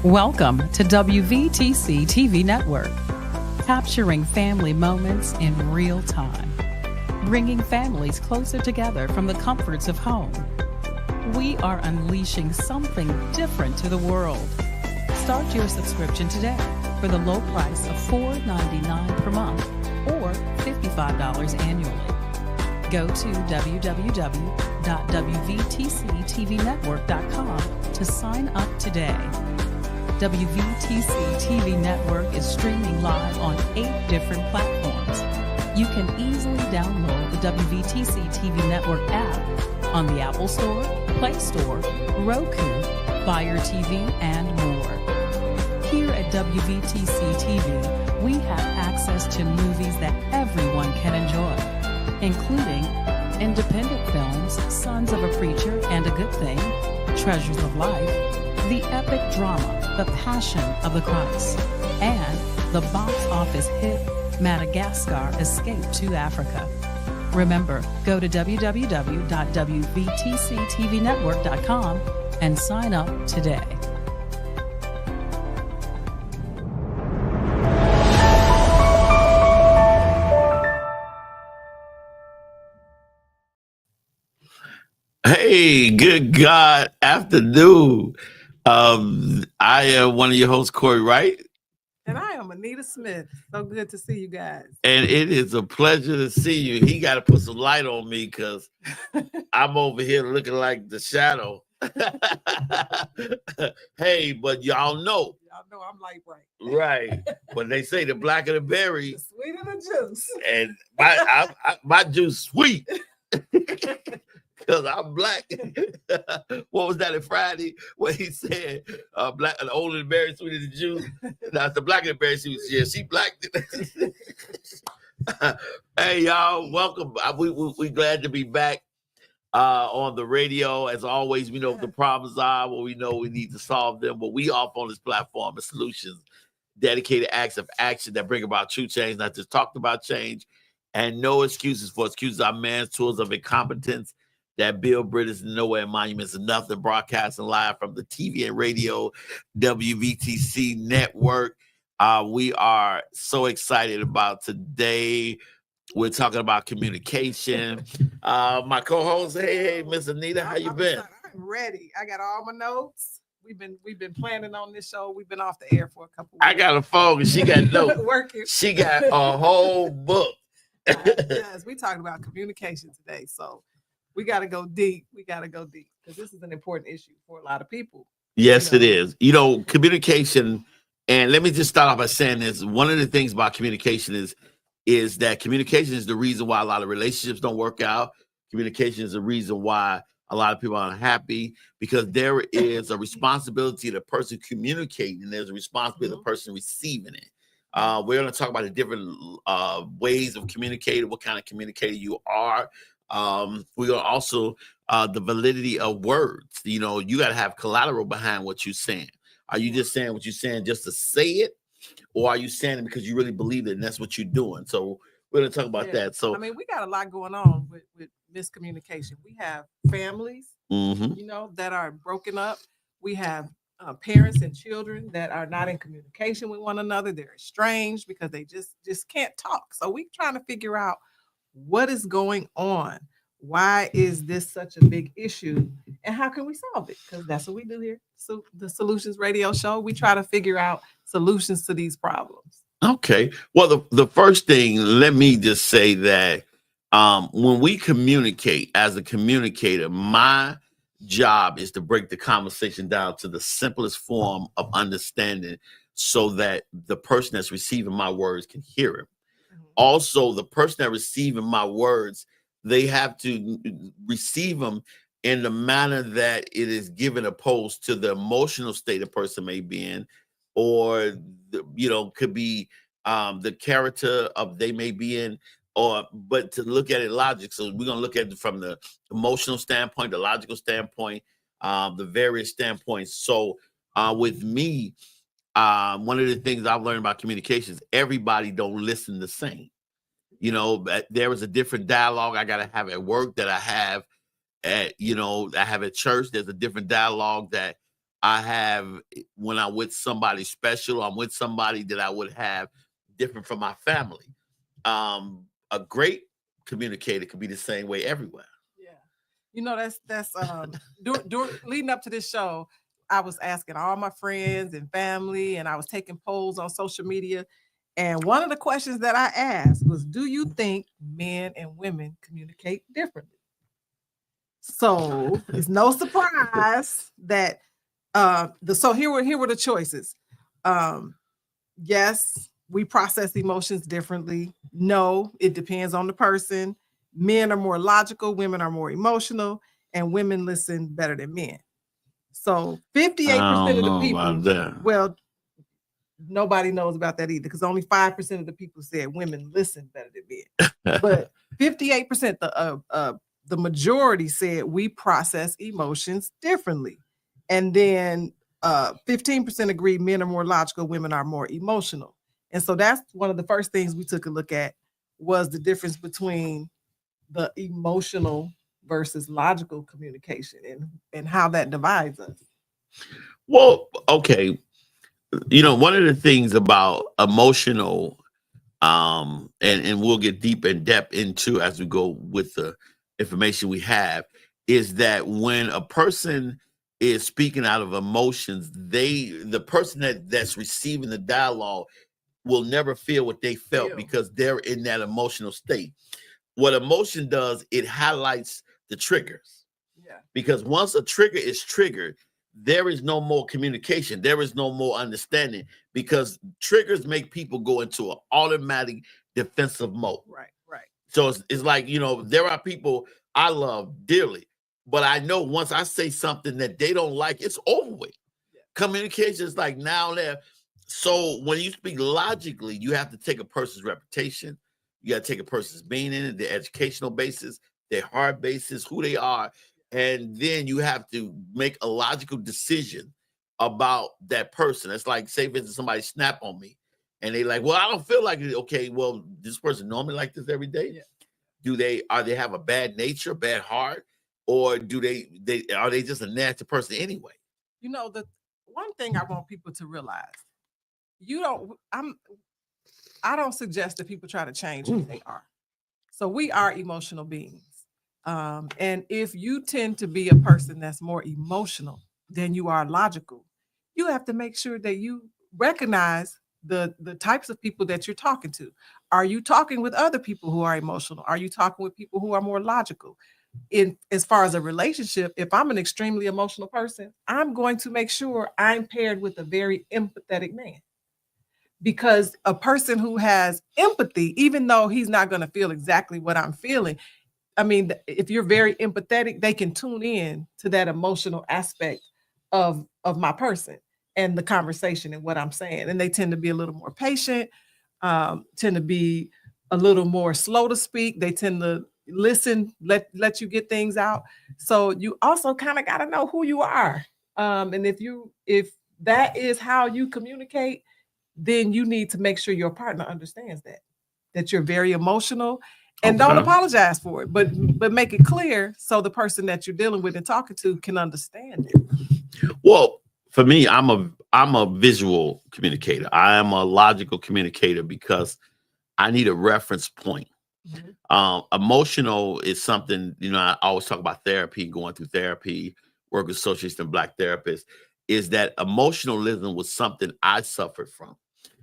Welcome to WVTC TV Network, capturing family moments in real time, bringing families closer together from the comforts of home. We are unleashing something different to the world. Start your subscription today for the low price of $4.99 per month or $55 annually. Go to www.wvtctvnetwork.com to sign up today. WVTC TV Network is streaming live on 8 different platforms. You can easily download the WVTC TV Network app on the Apple Store, Play Store, Roku, Fire TV, and more. Here at WVTC TV, we have access to movies that everyone can enjoy, including independent films, Sons of a Preacher and a Good Thing, Treasures of Life, the epic drama, The Passion of the Christ, and the box office hit Madagascar Escape to Africa. Remember, go to www.wvtctvnetwork.com and sign up today. Hey, good God afternoon. I am one of your hosts, CORREY, WRIGHT. And I am ANITA Smith. So good to see you guys. And it is a pleasure to see you. He got to put some light on me because I'm over here looking like the shadow. Hey, but y'all know. Y'all know I'm light bright. Right. When they say the blacker the berry. The sweeter the juice. And my juice sweet. Because I'm black. What was that in Friday when he said black, the older the berry, sweeter the juice? That's the blacker the berry, sweet. Yeah, she black. Hey, y'all, welcome. We glad to be back on the radio. As always, we know what the problems are, what we know we need to solve them. But we offer on this platform of solutions, dedicated acts of action that bring about true change, not just talked about change, and no excuses for excuses are man's tools of incompetence that build bridges nowhere and monuments of nothing, broadcasting live from the TV and radio WVTC network. We are so excited about today. We're talking about communication. My co-host, hey, Miss ANITA, how you been? I'm ready. I got all my notes. We've been planning on this show. We've been off the air for a couple weeks. I got a phone and she got notes. Working. She got a whole book. Yes, we talking about communication today. So we got to go deep. Because this is an important issue for a lot of people. Yes, it is. You know, communication, and let me just start off by saying this. One of the things about communication is that communication is the reason why a lot of relationships don't work out. Communication is the reason why a lot of people are unhappy, because there is a responsibility of the person communicating, and there's a responsibility of the person receiving it. We're going to talk about the different ways of communicating, what kind of communicator you are. We're going to also the validity of words. You know, you got to have collateral behind what you're saying. Are you just saying what you're saying just to say it, or are you saying it because you really believe it and that's what you're doing? So we're going to talk about that. So I mean, we got a lot going on with miscommunication. We have families, you know, that are broken up. We have parents and children that are not in communication with one another. They're estranged because they just can't talk. So we're trying to figure out what is going on. Why is this such a big issue, and how can we solve it? Because that's what we do here. So the Solutions Radio Show, we try to figure out solutions to these problems. Okay. Well, the first thing, let me just say that when we communicate as a communicator, my job is to break the conversation down to the simplest form of understanding so that the person that's receiving my words can hear it. Also, the person that receiving my words, they have to receive them in the manner that it is given, opposed to the emotional state a person may be in, or could be the character of they may be in, but to look at it logic. So we're gonna look at it from the emotional standpoint, the logical standpoint, the various standpoints. So with me, one of the things I've learned about communications, everybody don't listen the same. You know, there is a different dialogue I got to have at work that I have I have at church. There's a different dialogue that I have when I'm with somebody special, I'm with somebody that I would have different from my family. A great communicator could be the same way everywhere. Yeah. You know, that's leading up to this show, I was asking all my friends and family, and I was taking polls on social media. And one of the questions that I asked was, do you think men and women communicate differently? So it's no surprise that here were the choices. Yes, we process emotions differently. No, it depends on the person. Men are more logical, women are more emotional, and women listen better than men. So 58% of the people, well, nobody knows about that either, because only 5% of the people said women listen better than men. But 58%, the majority said we process emotions differently. And then 15% agree men are more logical, women are more emotional. And so that's one of the first things we took a look at, was the difference between the emotional versus logical communication, and how that divides us. Well, okay. You know, one of the things about emotional, and we'll get deep in depth into as we go with the information we have, is that when a person is speaking out of emotions, the person that's receiving the dialogue will never feel what they felt because they're in that emotional state. What emotion does, it highlights the triggers. Yeah. Because once a trigger is triggered, there is no more communication. There is no more understanding, because triggers make people go into an automatic defensive mode. Right, right. So it's like, you know, there are people I love dearly, but I know once I say something that they don't like, it's over with. Yeah. Communication is like now there. So when you speak logically, you have to take a person's reputation. You got to take a person's meaning, their educational basis, their heart basis, who they are. And then you have to make a logical decision about that person. It's like, say, for instance, somebody snap on me and they like, well, I don't feel like it. Okay, well, this person normally like this every day. Yeah. Are they have a bad nature, bad heart, or are they just a nasty person anyway? You know, the one thing I want people to realize, I don't suggest that people try to change who they are. So we are emotional beings. And if you tend to be a person that's more emotional than you are logical, you have to make sure that you recognize the types of people that you're talking to. Are you talking with other people who are emotional? Are you talking with people who are more logical? As far as a relationship, if I'm an extremely emotional person, I'm going to make sure I'm paired with a very empathetic man. Because a person who has empathy, even though he's not going to feel exactly what I'm feeling, I mean, if you're very empathetic, they can tune in to that emotional aspect of my person and the conversation and what I'm saying. And they tend to be a little more patient, tend to be a little more slow to speak. They tend to listen, let you get things out. So you also kind of got to know who you are. And if that is how you communicate, then you need to make sure your partner understands that you're very emotional, and don't apologize for it, but make it clear so the person that you're dealing with and talking to can understand it. Well, for me, I'm a visual communicator. I am a logical communicator because I need a reference point. Mm-hmm. Emotional is something, you know, I always talk about therapy, going through therapy, work with associates and Black therapists, is that emotionalism was something I suffered from.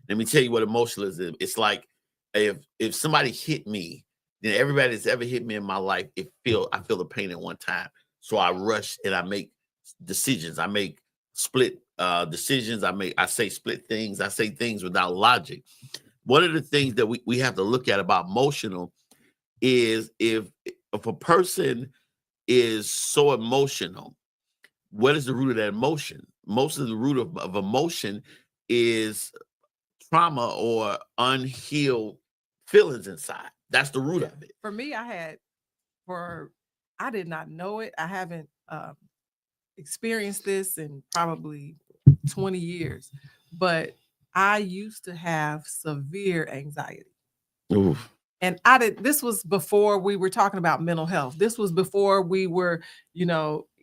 Let me tell you what emotionalism is. It's like if somebody hit me, then everybody that's ever hit me in my life, I feel the pain at one time. So I rush and I make decisions. I make split decisions. I say split things. I say things without logic. One of the things that we have to look at about emotional is if a person is so emotional, what is the root of that emotion? Most of the root of emotion is trauma or unhealed feelings inside. That's the root of it. For me, I did not know it. I haven't experienced this in probably 20 years, but I used to have severe anxiety. Oof. And this was before we were talking about mental health. This was before we were,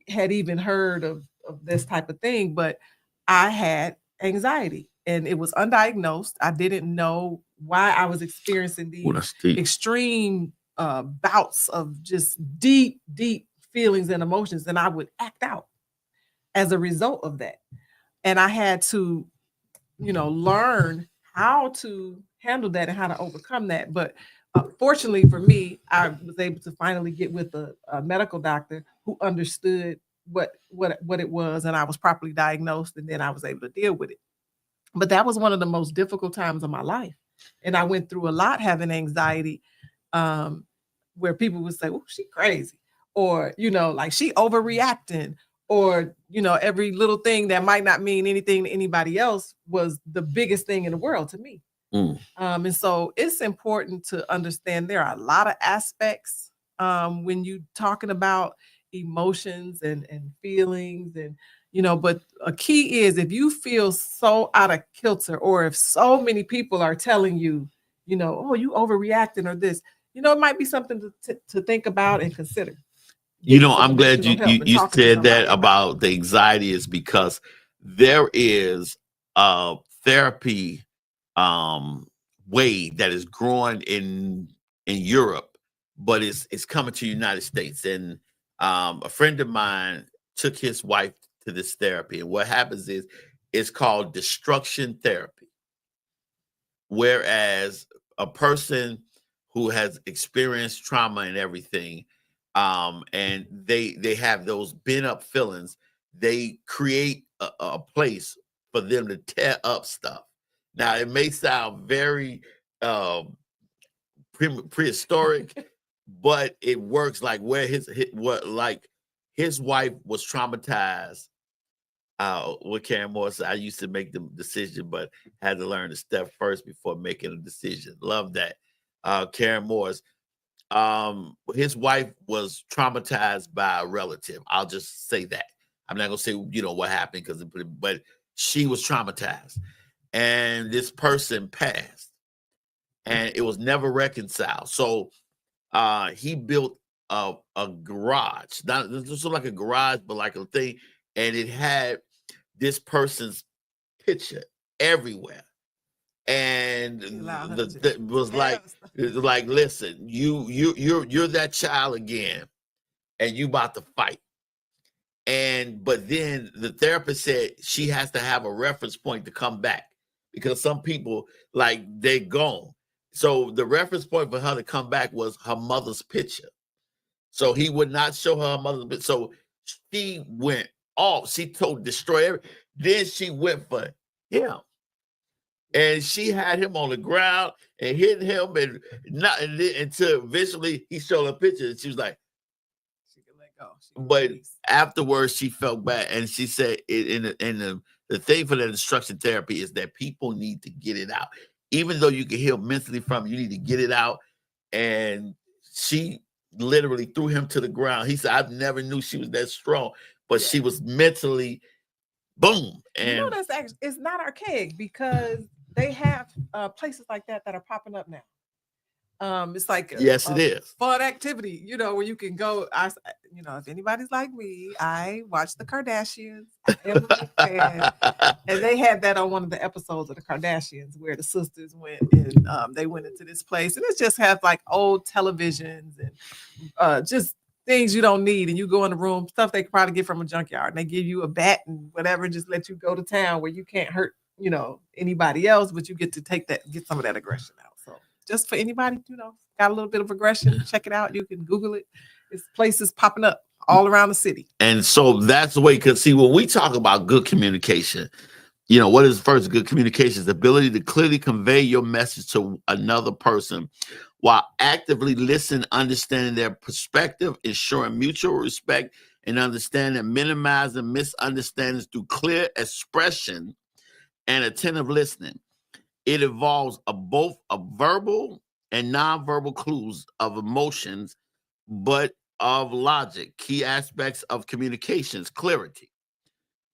had even heard of this type of thing, but I had anxiety and it was undiagnosed. I didn't know why I was experiencing these extreme bouts of just deep feelings and emotions, and I would act out as a result of that. And I had to, learn how to handle that and how to overcome that. But fortunately for me, I was able to finally get with a medical doctor who understood what it was, and I was properly diagnosed, and then I was able to deal with it. But that was one of the most difficult times of my life, and I went through a lot having anxiety, where people would say, "Oh, she crazy," or like she overreacting, or every little thing that might not mean anything to anybody else was the biggest thing in the world to me. And so it's important to understand there are a lot of aspects when you talking about emotions and feelings, and but a key is if you feel so out of kilter, or if so many people are telling you, oh, you overreacting or this, it might be something to think about and consider. I'm glad you said that about the anxiety, is because there is a therapy way that is growing in Europe, but it's coming to the United States. And a friend of mine took his wife to this therapy, and what happens is it's called destruction therapy, whereas a person who has experienced trauma and everything, and they have those pent up feelings, they create a place for them to tear up stuff. Now it may sound very prehistoric, but it works. Like where his wife was traumatized with Karen Morris. I used to make the decision, but had to learn to step first before making a decision. Love that. Karen Morris. His wife was traumatized by a relative. I'll just say that. I'm not gonna say what happened, but she was traumatized, and this person passed, and it was never reconciled. So he built a garage, not just like a garage, but like a thing, and it had this person's picture everywhere. And it was like, listen, you're that child again, and you about to fight. But then the therapist said she has to have a reference point to come back, because some people, like, they're gone. So the reference point for her to come back was her mother's picture. So he would not show her mother's picture. So she went off. She told destroy everything. Then she went for him. And she had him on the ground and hit him, and not until eventually he showed a picture, and she was like, she could let go. But afterwards, she felt bad, and she said, the thing for the destruction therapy is that people need to get it out. Even though you can heal mentally from it, you need to get it out. And she literally threw him to the ground. He said, I never knew she was that strong, but she was mentally boom. And that's actually, it's not archaic, because they have places like that are popping up now. It's like yes, it is fun activity, where you can go. If anybody's like me, I watch the Kardashians. I am a big fan. And they had that on one of the episodes of the Kardashians, where the sisters went and they went into this place, and it just has like old televisions and just things you don't need, and you go in the room, stuff they could probably get from a junkyard, and they give you a bat and whatever, and just let you go to town where you can't hurt anybody else, but you get to get some of that aggression out. So just for anybody, got a little bit of aggression, check it out. You can Google it. It's places popping up all around the city. And so that's the way, because see, when we talk about good communication, what is first good communication? Is the ability to clearly convey your message to another person while actively listening, understanding their perspective, ensuring mutual respect and understanding, minimizing misunderstandings through clear expression and attentive listening. It involves both a verbal and nonverbal clues of emotions, but of logic. Key aspects of communications: clarity.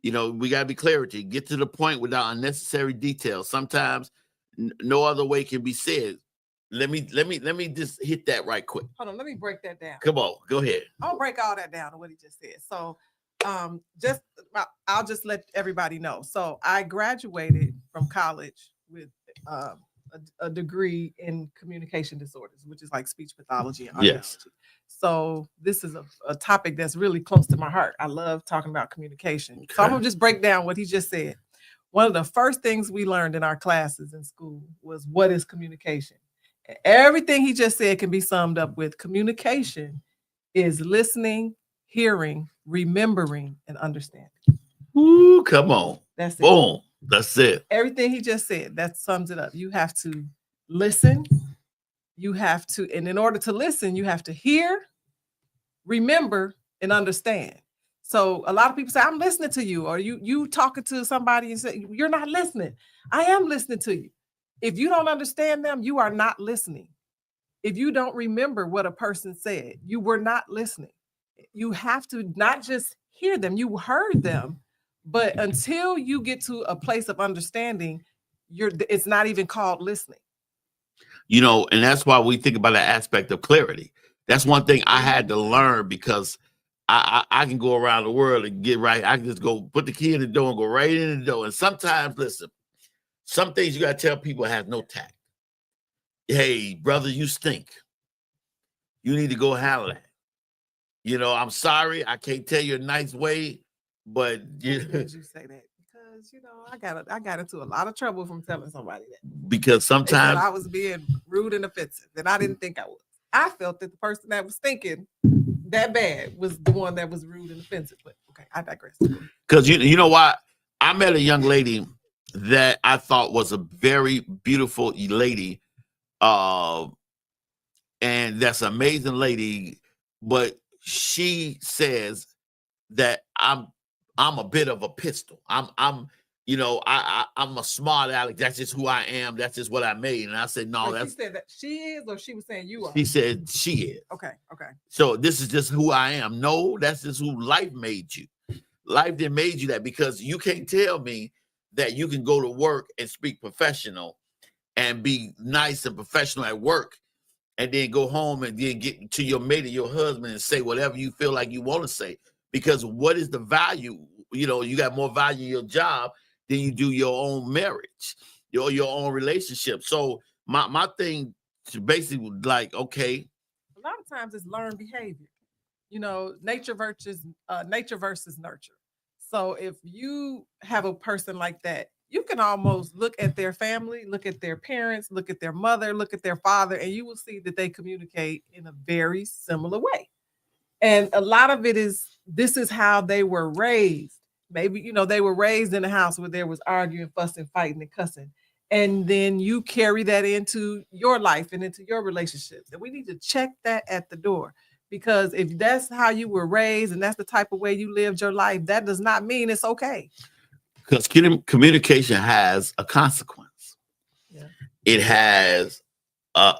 We got to be clarity. Get to the point without unnecessary details. Sometimes no other way can be said. Let me just hit that right quick. Hold on, let me break that down. Come on, go ahead. I'll break all that down to what he just said. So just I'll just let everybody know. So I graduated from college with a degree in communication disorders, which is like speech pathology and audiology. Yes. So this is a topic that's really close to my heart. I love talking about communication. Okay. So I'm gonna just break down what he just said. One of the first things we learned in our classes in school was what is communication. Everything he just said can be summed up with communication is listening, hearing, remembering, and understanding. Ooh, come on. That's it. Boom. That's it. Everything he just said, that sums it up. You have to listen. You have to, and in order to listen, you have to hear, remember, and understand. So a lot of people say, I'm listening to you, or you talking to somebody and say, you're not listening. I am listening to you. If you don't understand them, you are not listening. If you don't remember what a person said, you were not listening. You have to not just hear them, you heard them, but until you get to a place of understanding, it's not even called listening. You know, and that's why we think about the aspect of clarity. That's one thing I had to learn, because I can go around the world and get right. I can just go put the key in the door and go right in the door. And sometimes, listen, some things you got to tell people have no tact. Hey, brother, you stink. You need to go handle that. You know, I'm sorry. I can't tell you a nice way, but you say that because, you know, I got into a lot of trouble from telling somebody that. Because sometimes I was being rude and offensive, and I didn't think I was. I felt that the person that was thinking that bad was the one that was rude and offensive. But okay, I digress. Because you know what? I met a young lady that I thought was a very beautiful lady. And that's an amazing lady, but she says that I'm a bit of a pistol. I'm you know, I'm a smart aleck. That's just who I am. That's just what I made. And I said, no, she said that she is, or she was saying you are. She said she is. Okay. So this is just who I am. No, that's just who life made you. Life didn't made you that, because you can't tell me that you can go to work and speak professional and be nice and professional at work, and then go home and then get to your mate or your husband and say whatever you feel like you want to say. Because what is the value? You know, you got more value in your job than you do your own marriage, your own relationship. So my thing is basically like, okay. A lot of times it's learned behavior. You know, nature versus nurture. So if you have a person like that, you can almost look at their family, look at their parents, look at their mother, look at their father, and you will see that they communicate in a very similar way. And a lot of it is, this is how they were raised. Maybe, you know, they were raised in a house where there was arguing, fussing, fighting, and cussing. And then you carry that into your life and into your relationships. And we need to check that at the door. Because if that's how you were raised and that's the type of way you lived your life, that does not mean it's okay. Because communication has a consequence. Yeah. It has a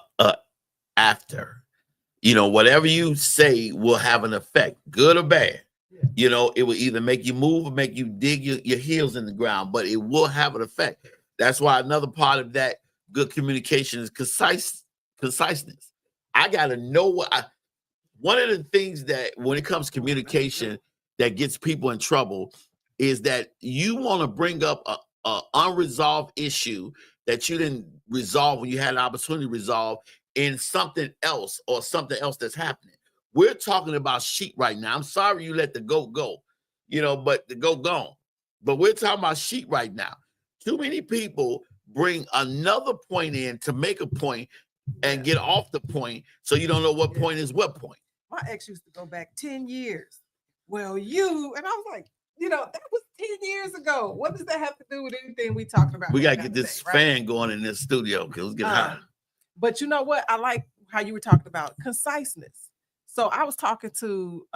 after. You know, whatever you say will have an effect, good or bad. Yeah. You know, it will either make you move or make you dig your heels in the ground, but it will have an effect. That's why another part of that good communication is conciseness. I got to know one of the things that when it comes to communication that gets people in trouble is that you want to bring up a unresolved issue that you didn't resolve when you had an opportunity to resolve in something else, or something else that's happening. We're talking about sheep right now. I'm sorry you let the goat go, you know, but the goat gone. But we're talking about sheep right now. Too many people bring another point in to make a point and get off the point, so you don't know what point is what point. My ex used to go back 10 years. Well, and I was like, you know, that was 10 years ago. What does that have to do with anything we talking about? We got to get this fan going in this studio, because it's getting hot. But you know what? I like how you were talking about conciseness. So I was talking to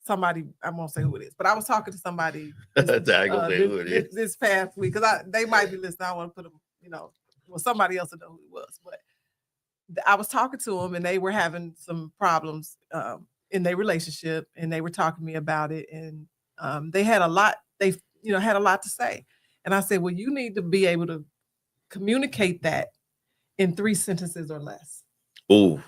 somebody, I won't say who it is, but I was talking to somebody this past week, because they might be listening. I want to put them, you know, well, somebody else will know who it was. But I was talking to them, and they were having some problems in their relationship, and they were talking to me about it. And they had a lot, had a lot to say. And I said, well, you need to be able to communicate that in 3 sentences or less. Oh,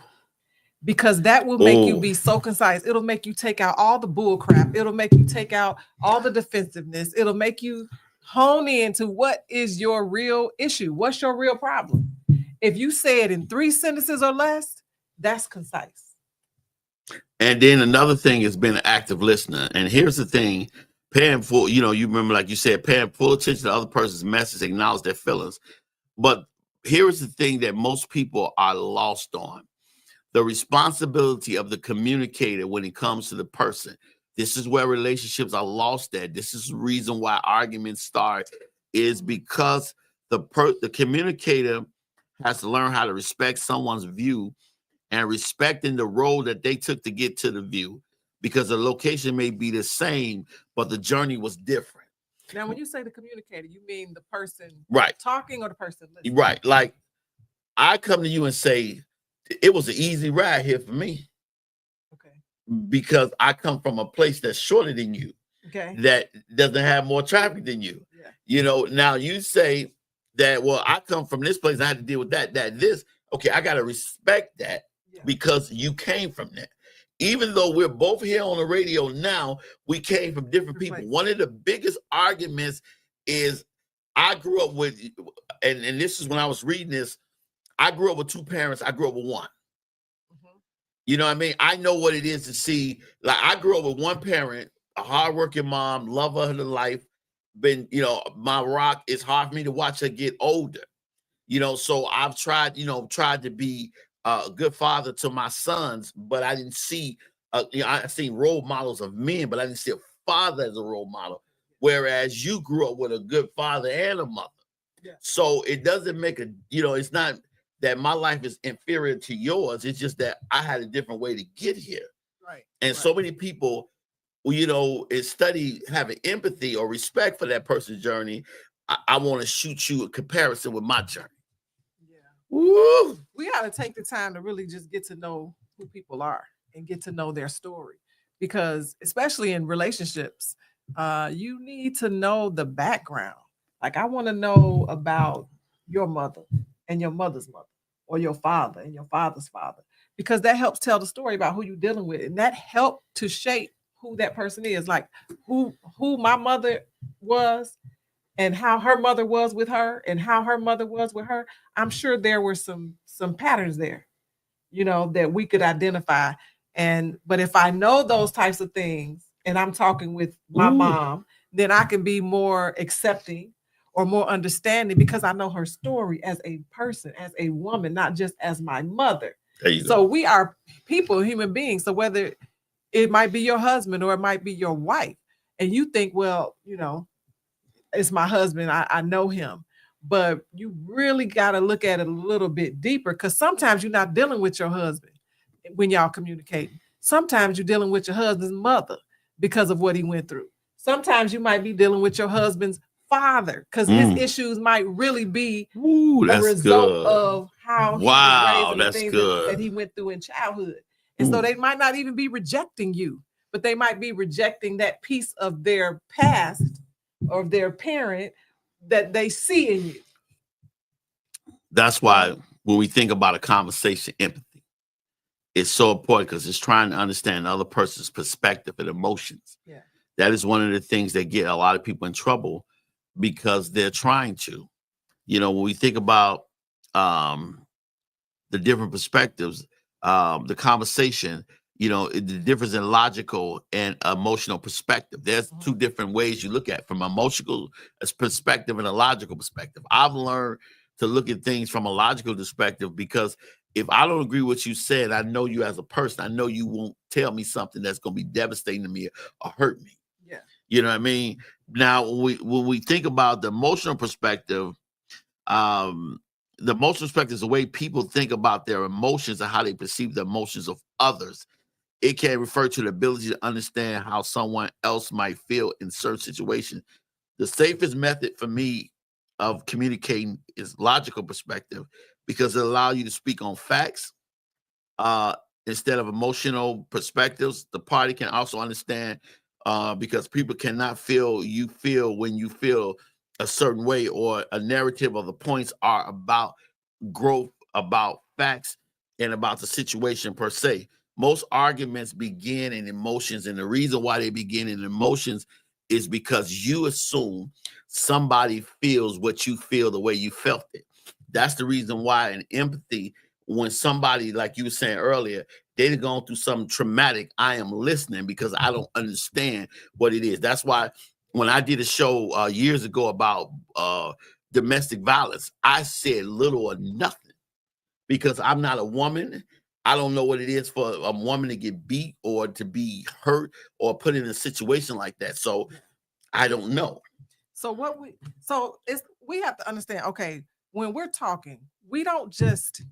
because that will make you be so concise. It'll make you take out all the bull crap. It'll make you take out all the defensiveness. It'll make you hone into what is your real issue. What's your real problem? If you say it in 3 sentences or less, that's concise. And then another thing is being an active listener. And here's the thing, paying full, you remember, like you said, paying full attention to the other person's message, acknowledge their feelings. But here's the thing that most people are lost on. The responsibility of the communicator when it comes to the person. This is where relationships are lost at. This is the reason why arguments start, is because the communicator has to learn how to respect someone's view and respecting the road that they took to get to the view, because the location may be the same, but the journey was different. Now, when you say the communicator, you mean the person talking or the person listening? Right. Like, I come to you and say, it was an easy ride here for me. Okay. Because I come from a place that's shorter than you. Okay. That doesn't have more traffic than you. Yeah. Now you say that, well, I come from this place, I had to deal with this. Okay, I got to respect that because you came from that. Even though we're both here on the radio now, we came from different people. One of the biggest arguments is I grew up with, and this is when I was reading this, I grew up with 2 parents. I grew up with 1. Mm-hmm. You know what I mean? I know what it is to see. Like, I grew up with 1 parent, a hardworking mom, love her to life. My rock. It's hard for me to watch her get older. So I've tried to be a good father to my sons, but I didn't see, I seen role models of men, but I didn't see a father as a role model. Whereas you grew up with a good father and a mother. Yeah. So it doesn't make it's not that my life is inferior to yours. It's just that I had a different way to get here. Right. And so many people, study having empathy or respect for that person's journey. I want to shoot you a comparison with my journey. Yeah. Woo! We got to take the time to really just get to know who people are and get to know their story, because especially in relationships, you need to know the background. Like, I want to know about your mother and your mother's mother, or your father and your father's father, because that helps tell the story about who you're dealing with, and that helped to shape who that person is. Like, who my mother was and how her mother was with her and how her mother was with her. I'm sure there were some patterns there, that we could identify. But if I know those types of things and I'm talking with my mom, then I can be more accepting or more understanding, because I know her story as a person, as a woman, not just as my mother. So we are people, human beings. So whether it might be your husband or it might be your wife, and you think, well, it's my husband, I know him. But you really got to look at it a little bit deeper, because sometimes you're not dealing with your husband when y'all communicating. Sometimes you're dealing with your husband's mother because of what he went through. Sometimes you might be dealing with your husband's father, because his issues might really be a result of how he was raised and the things that he went through in childhood. And so they might not even be rejecting you, but they might be rejecting that piece of their past or their parent that they see in you. That's why when we think about a conversation, empathy, it's so important, because it's trying to understand the other person's perspective and emotions. Yeah. That is one of the things that get a lot of people in trouble, because they're trying to. When we think about the different perspectives, the conversation, the difference in logical and emotional perspective. There's 2 different ways you look at it, from emotional perspective and a logical perspective. I've learned to look at things from a logical perspective, because if I don't agree with what you said, I know you as a person. I know you won't tell me something that's going to be devastating to me or hurt me. Yeah. You know what I mean? Now, when we think about the emotional perspective, the emotional perspective is the way people think about their emotions and how they perceive the emotions of others. It can refer to the ability to understand how someone else might feel in certain situations. The safest method for me of communicating is logical perspective, because it allows you to speak on facts instead of emotional perspectives. The party can also understand, because people cannot feel you feel when you feel a certain way, or a narrative of the points are about growth, about facts. and about the situation per se. Most arguments begin in emotions, and the reason why they begin in emotions is because you assume somebody feels what you feel the way you felt it. That's the reason why in empathy, when somebody, like you were saying earlier, they've gone through something traumatic, I am listening because I don't understand what it is. That's why when I did a show years ago about domestic violence, I said little or nothing because I'm not a woman. I don't know what it is for a woman to get beat or to be hurt or put in a situation like that. So I don't know. So we have to understand, okay, when we're talking, we don't just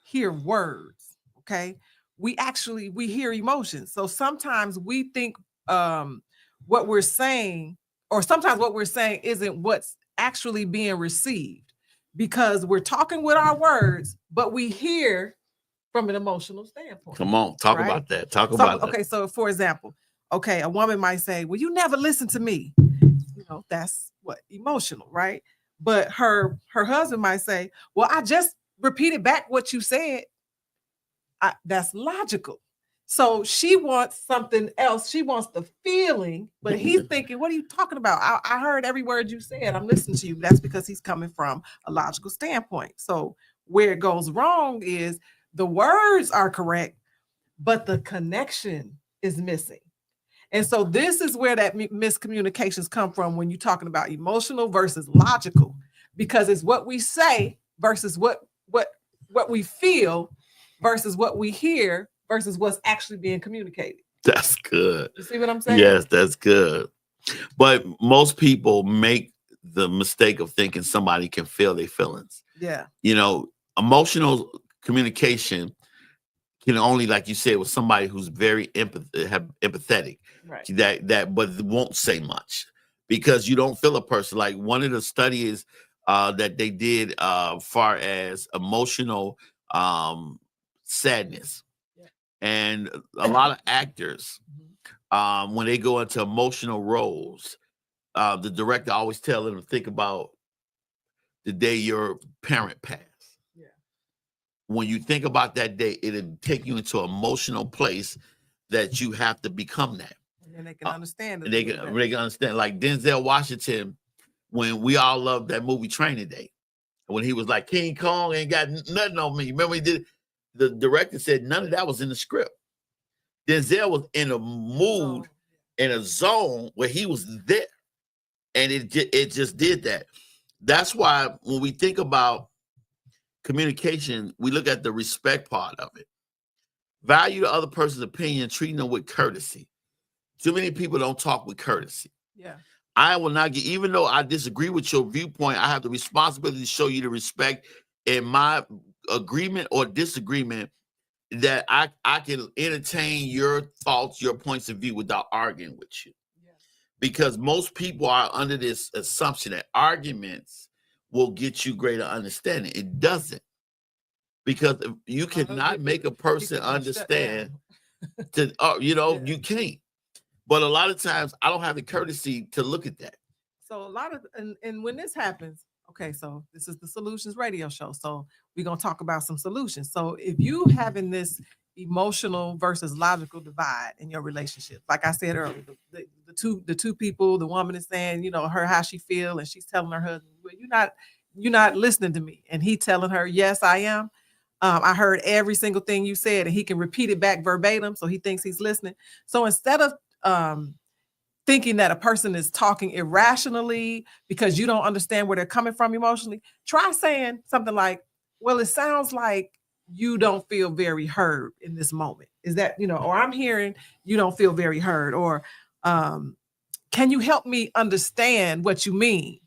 hear words, okay? We hear emotions. So sometimes we think what we're saying, or sometimes what we're saying isn't what's actually being received, because we're talking with our words, but we hear from an emotional standpoint. Come on, talk about that. Talk about that. Okay, so for example, okay, a woman might say, well, you never listen to me. That's what emotional, right? But her husband might say, well, I just repeated back what you said. That's logical. So she wants something else. She wants the feeling, but he's thinking, what are you talking about? I heard every word you said. I'm listening to you. That's because he's coming from a logical standpoint. So where it goes wrong is the words are correct, but the connection is missing. And so this is where that miscommunications come from when you're talking about emotional versus logical, because it's what we say versus what we feel versus what we hear versus what's actually being communicated. That's good. You see what I'm saying? Yes, that's good. But most people make the mistake of thinking somebody can feel their feelings. Yeah. Emotional communication can only, like you said, with somebody who's very empathetic, right? But won't say much because you don't feel a person. Like one of the studies that they did far as emotional sadness, and a lot of actors when they go into emotional roles, the director always tell them to think about the day your parent passed. When you think about that day, it'll take you into an emotional place that you have to become that. And then they can understand it. They can understand. Like Denzel Washington, when we all loved that movie Training Day, when he was like, King Kong ain't got nothing on me. Remember he did, the director said none of that was in the script. Denzel was in a mood, in a zone where he was there. And it just did that. That's why when we think about communication, we look at the respect part of it. Value the other person's opinion, treating them with courtesy. Too many people don't talk with courtesy. Yeah. I will not get, even though I disagree with your viewpoint, I have the responsibility to show you the respect in my agreement or disagreement, that I can entertain your thoughts, your points of view without arguing with you. Yeah. Because most people are under this assumption that arguments will get you greater understanding. It doesn't. Because you cannot make a person understand you can't. But a lot of times I don't have the courtesy to look at that. So a lot of, and when this happens, okay, so this is the Solutions Radio Show. So we're going to talk about some solutions. So if you having this emotional versus logical divide in your relationship, like I said earlier, the two people, the woman is saying, her, how she feel, and she's telling her husband, well, you're not listening to me. And he telling her, yes, I am. I heard every single thing you said, and he can repeat it back verbatim. So he thinks he's listening. So instead of thinking that a person is talking irrationally because you don't understand where they're coming from emotionally, try saying something like, well, it sounds like you don't feel very heard in this moment. Is that, or I'm hearing you don't feel very heard, or can you help me understand what you mean?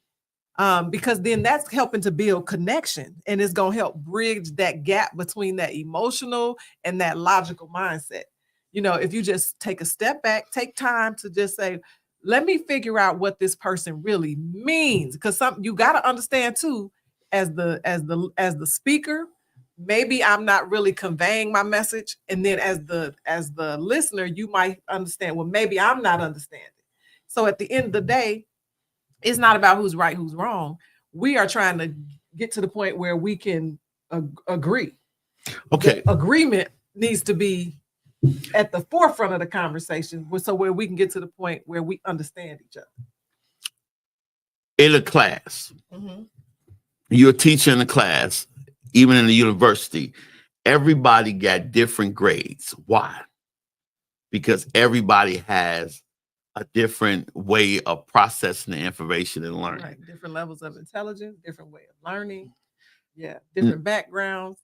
Because then that's helping to build connection, and it's going to help bridge that gap between that emotional and that logical mindset. If you just take a step back, take time to just say, let me figure out what this person really means. Because you got to understand too, as the speaker, maybe I'm not really conveying my message. And then as the listener, you might understand, well, maybe I'm not understanding. So at the end of the day, it's not about who's right, who's wrong. We are trying to get to the point where we can agree. Okay. The agreement needs to be at the forefront of the conversation, so where we can get to the point where we understand each other. In a class, you're a teacher in a class, even in the university, everybody got different grades. Why? Because everybody has a different way of processing the information and learning. Right. Different levels of intelligence, different way of learning. Yeah. Different backgrounds.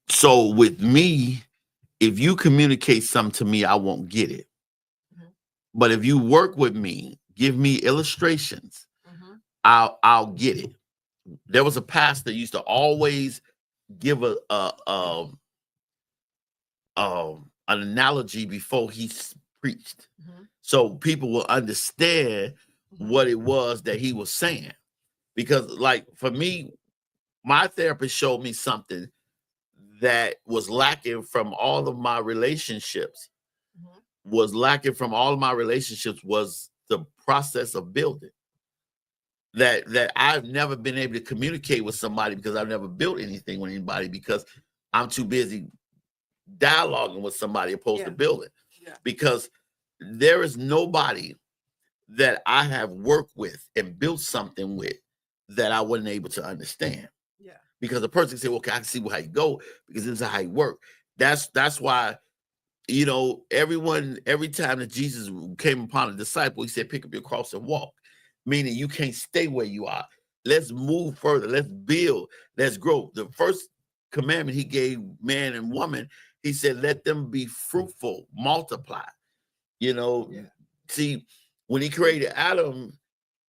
So with me, if you communicate something to me, I won't get it. But if you work with me, give me illustrations, I'll get it. There was a pastor used to always give an analogy before he preached, so people will understand what it was that he was saying. Because, like, for me, my therapist showed me something that was lacking from all of my relationships. Was the process of building. That I've never been able to communicate with somebody because I've never built anything with anybody because I'm too busy dialoguing with somebody opposed to building. Because there is nobody that I have worked with and built something with that I wasn't able to understand. Because the person can say, well, okay, I can see how you go because this is how you work. That's why, you know, every time that Jesus came upon a disciple, he said, pick up your cross and walk. Meaning you can't stay where you are. Let's move further. Let's build. Let's grow. The first commandment he gave man and woman, he said, let them be fruitful, multiply. You know, see, when he created Adam,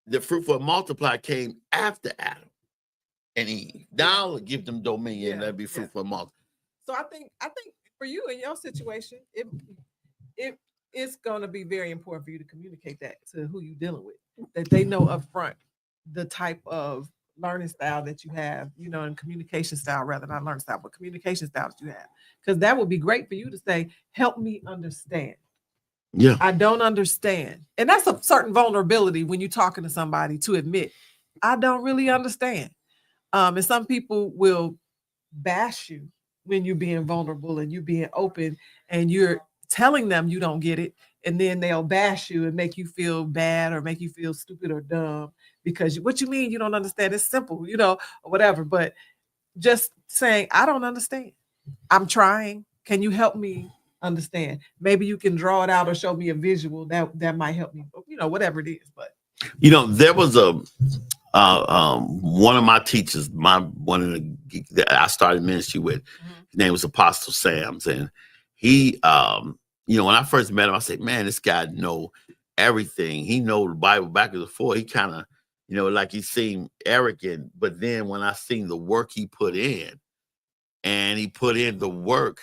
the fruitful and multiply came after Adam and Eve. Now give them dominion and let be fruitful and multiply. So I think for you in your situation, it's going to be very important for you to communicate that to who you're dealing with, that they know up front the type of learning style that you have, you know, and communication style, rather not learning style, but communication style that you have. Because that would be great for you to say, help me understand. Yeah. I don't understand. And that's a certain vulnerability when you're talking to somebody to admit, I don't really understand. And some people will bash you when you're being vulnerable and you're being open and you're telling them you don't get it, and then they'll bash you and make you feel bad or make you feel stupid or dumb because what you mean you don't understand? It's simple, you know, or whatever. But just saying, I don't understand. I'm trying. Can you help me understand? Maybe you can draw it out or show me a visual that might help me, you know, whatever it is. But you know, there was one of my teachers, that I started ministry with, his name was Apostle Sams, and he, you know, when I first met him, I said, man, this guy know everything. He know the Bible backwards and forwards. He kind of, you know, like he seemed arrogant, but then when I seen the work he put in, and he put in the work,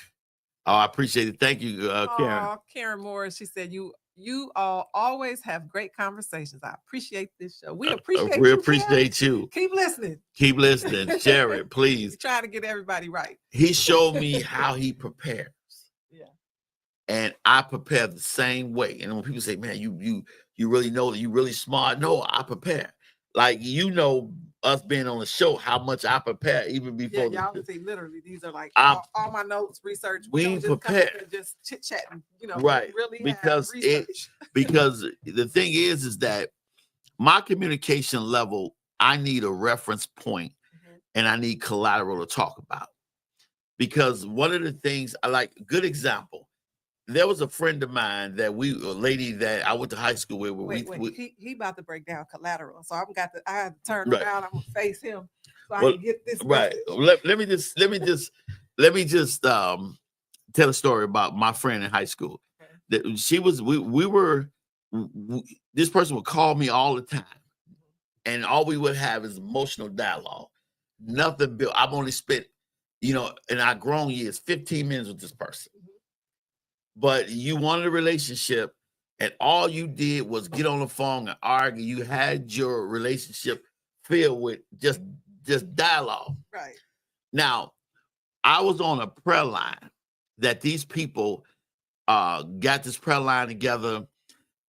oh, I appreciate it. Thank you, Karen. Karen Morris, she said, you all always have great conversations. I appreciate this show. We appreciate you. Keep listening. Keep listening. Share it, please. We're trying to get everybody right. He showed me how he prepares. Yeah. And I prepare the same way. And when people say, man, you really know that you really smart. No, I prepare. Like, you know, us being on the show, how much I prepare even before. Yeah, y'all see, literally, these are like all my notes, research. We prepare, just chit chatting, you know. Right, really because because the thing is that my communication level, I need a reference point, and I need collateral to talk about. Because one of the things I like, good example. There was a friend of mine a lady that I went to high school with. He about to break down collateral, so I have to turn around. I'm gonna face him so I can get this. Right. Let me just tell a story about my friend in high school. That this person would call me all the time, and all we would have is emotional dialogue. Nothing built. I've only spent, you know, in our grown years, 15 minutes with this person. But you wanted a relationship, and all you did was get on the phone and argue. You had your relationship filled with just dialogue. Right. Now, I was on a prayer line that these people got this prayer line together.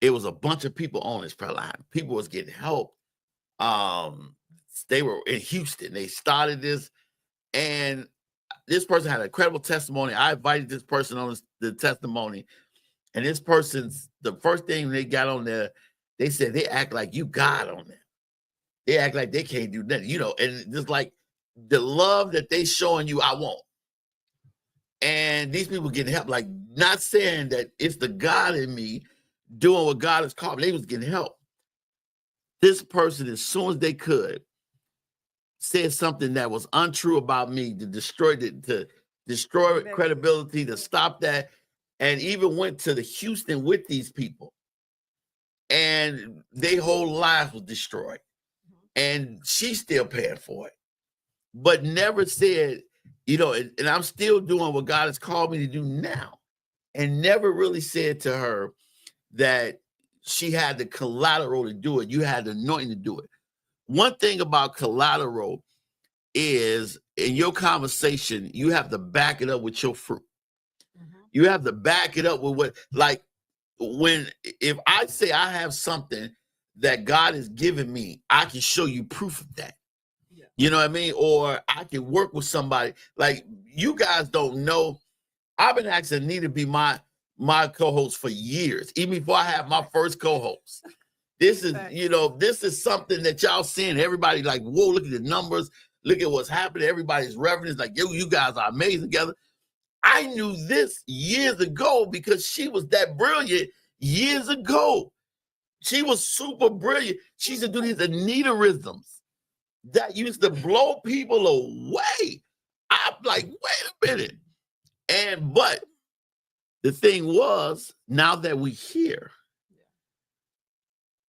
It was a bunch of people on this prayer line. People was getting help. They were in Houston. They started this, and this person had an incredible testimony. I invited this person on the testimony, and this person's the first thing they got on there, they said they act like you God on there. They act like they can't do nothing, you know, and just like the love that they showing you, I want. And these people getting help, like not saying that it's the God in me doing what God has called me. They was getting help. This person, as soon as they could, said something that was untrue about me to destroy credibility, to stop that, and even went to the Houston with these people. And their whole life was destroyed. And she's still paying for it. But never said, you know, and I'm still doing what God has called me to do now. And never really said to her that she had the collateral to do it. You had the anointing to do it. One thing about collateral is in your conversation, you have to back it up with your fruit. You have to back it up with what, like, if I say I have something that God has given me, I can show you proof of that. Yeah. You know what I mean? Or I can work with somebody. Like, you guys don't know, I've been asking Anita to be my co-host for years, even before I had my first co-host. This is, you know, this is something that y'all seeing. Everybody like, whoa, look at the numbers. Look at what's happening. Everybody's reverence. Like, yo, you guys are amazing together. I knew this years ago because she was that brilliant years ago. She was super brilliant. She used to do these Anita-risms that used to blow people away. I'm like, wait a minute. But the thing was, now that we're here,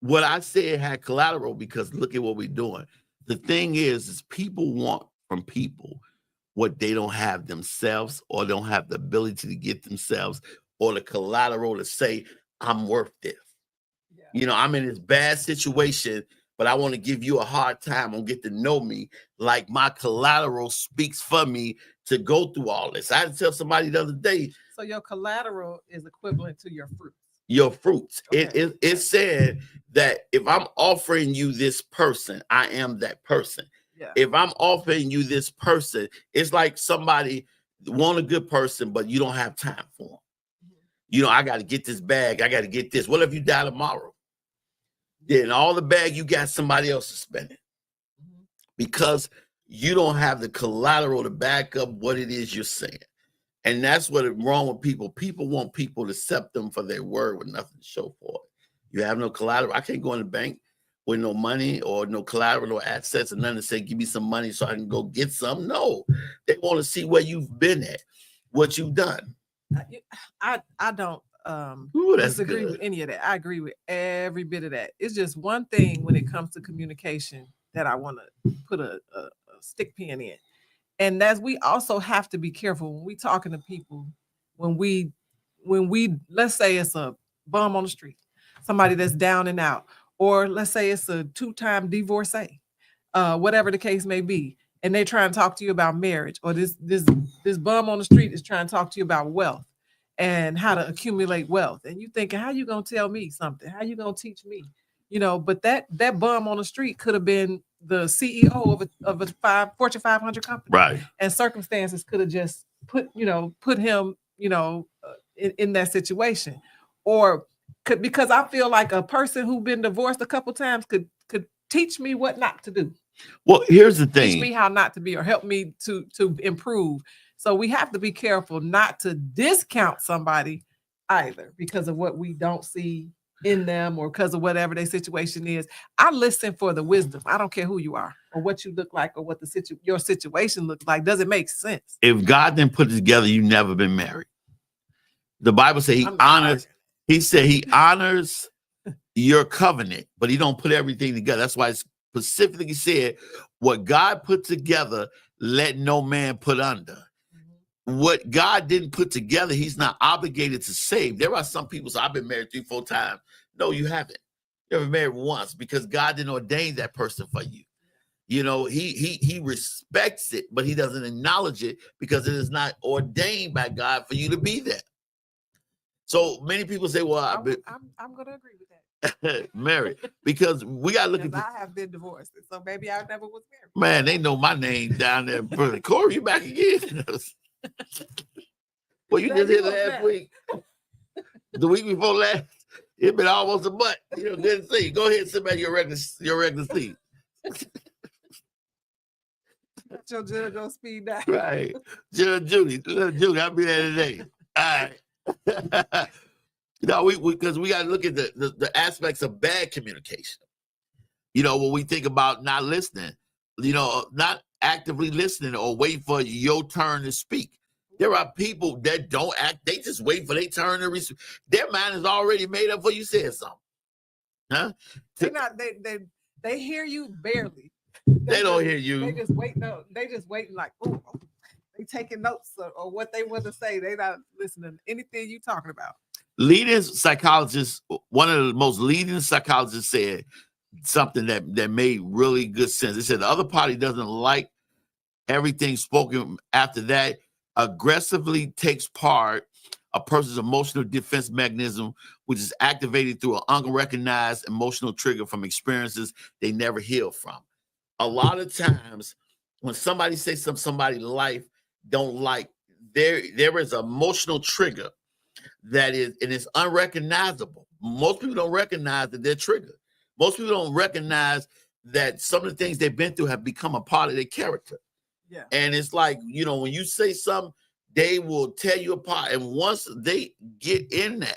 what I said had collateral because look at what we're doing. The thing is people want from people what they don't have themselves, or don't have the ability to get themselves, or the collateral to say, I'm worth this. Yeah. You know, I'm in this bad situation, but I want to give you a hard time on get to know me. Like my collateral speaks for me to go through all this. I had to tell somebody the other day. So your collateral is equivalent to your fruits. Your fruits. Okay. It said that if I'm offering you this person, I am that person. Yeah. If I'm offering you this person, it's like somebody want a good person, but you don't have time for them. You know, I got to get this bag. I got to get this. What if you die tomorrow? Then all the bag you got, somebody else is spending because you don't have the collateral to back up what it is you're saying. And that's what is wrong with people. People want people to accept them for their word with nothing to show for it. You have no collateral. I can't go in the bank with no money or no collateral or assets and nothing to say, give me some money so I can go get some. No, they want to see where you've been at, what you've done. I don't disagree with any of that. I agree with every bit of that. It's just one thing when it comes to communication that I want to put a stick pin in. And that's, we also have to be careful when we talking to people, when we let's say it's a bum on the street, somebody that's down and out, or let's say it's a 2-time divorcee, whatever the case may be, and they try and talk to you about marriage, or this bum on the street is trying to talk to you about wealth and how to accumulate wealth, and you thinking, how you gonna tell me something? How you gonna teach me? You know, but that bum on the street could have been the CEO of a Fortune 500 company, right? And circumstances could have just put him, in that situation, or because I feel like a person who's been divorced a couple times could teach me what not to do. Well, here's the thing: teach me how not to be, or help me to improve. So we have to be careful not to discount somebody either because of what we don't see in them, or because of whatever their situation is. I listen for the wisdom. I don't care who you are or what you look like or what your situation looks like. Does it make sense? If God didn't put it together, you never been married. The Bible says he honors. He said he honors your covenant, but he don't put everything together. That's why it specifically said, what God put together, let no man put under. What God didn't put together, he's not obligated to save. There are some people say, I've been married 3-4 times. No, you haven't. You ever married once because God didn't ordain that person for you. You know, he respects it, but he doesn't acknowledge it because it is not ordained by God for you to be there. So many people say, well, I'm going to agree with that. Mary, because we got to look at I have been divorced, so maybe I never was married. Man, they know my name down there. Corey, you back again? Well, you just hit last week. The week before last, it's been almost a month. You know, good to see you. Go ahead and sit back in your regular seat. Got your judge on speed dial. Right. Judge Judy, I'll be there today. All right. No, because we got to look at the aspects of bad communication. You know, when we think about not listening, you know, not actively listening or wait for your turn to speak. There are people that don't act, they just wait for their turn to speak. Their mind is already made up before you said something. Huh? They hear you barely. They don't hear you. They just wait. No, they just waiting like, oh, they taking notes or what they want to say. They not listening to anything you talking about. Leading psychologists, one of the most leading psychologists said something that made really good sense. They said the other party doesn't like everything spoken after that, aggressively takes part a person's emotional defense mechanism, which is activated through an unrecognized emotional trigger from experiences they never healed from. A lot of times when somebody says something somebody's life don't like, there is an emotional trigger that is, and it's unrecognizable. Most people don't recognize that they're triggered. Most people don't recognize that some of the things they've been through have become a part of their character. Yeah. And it's like, you know, when you say something, they will tear you apart. And once they get in there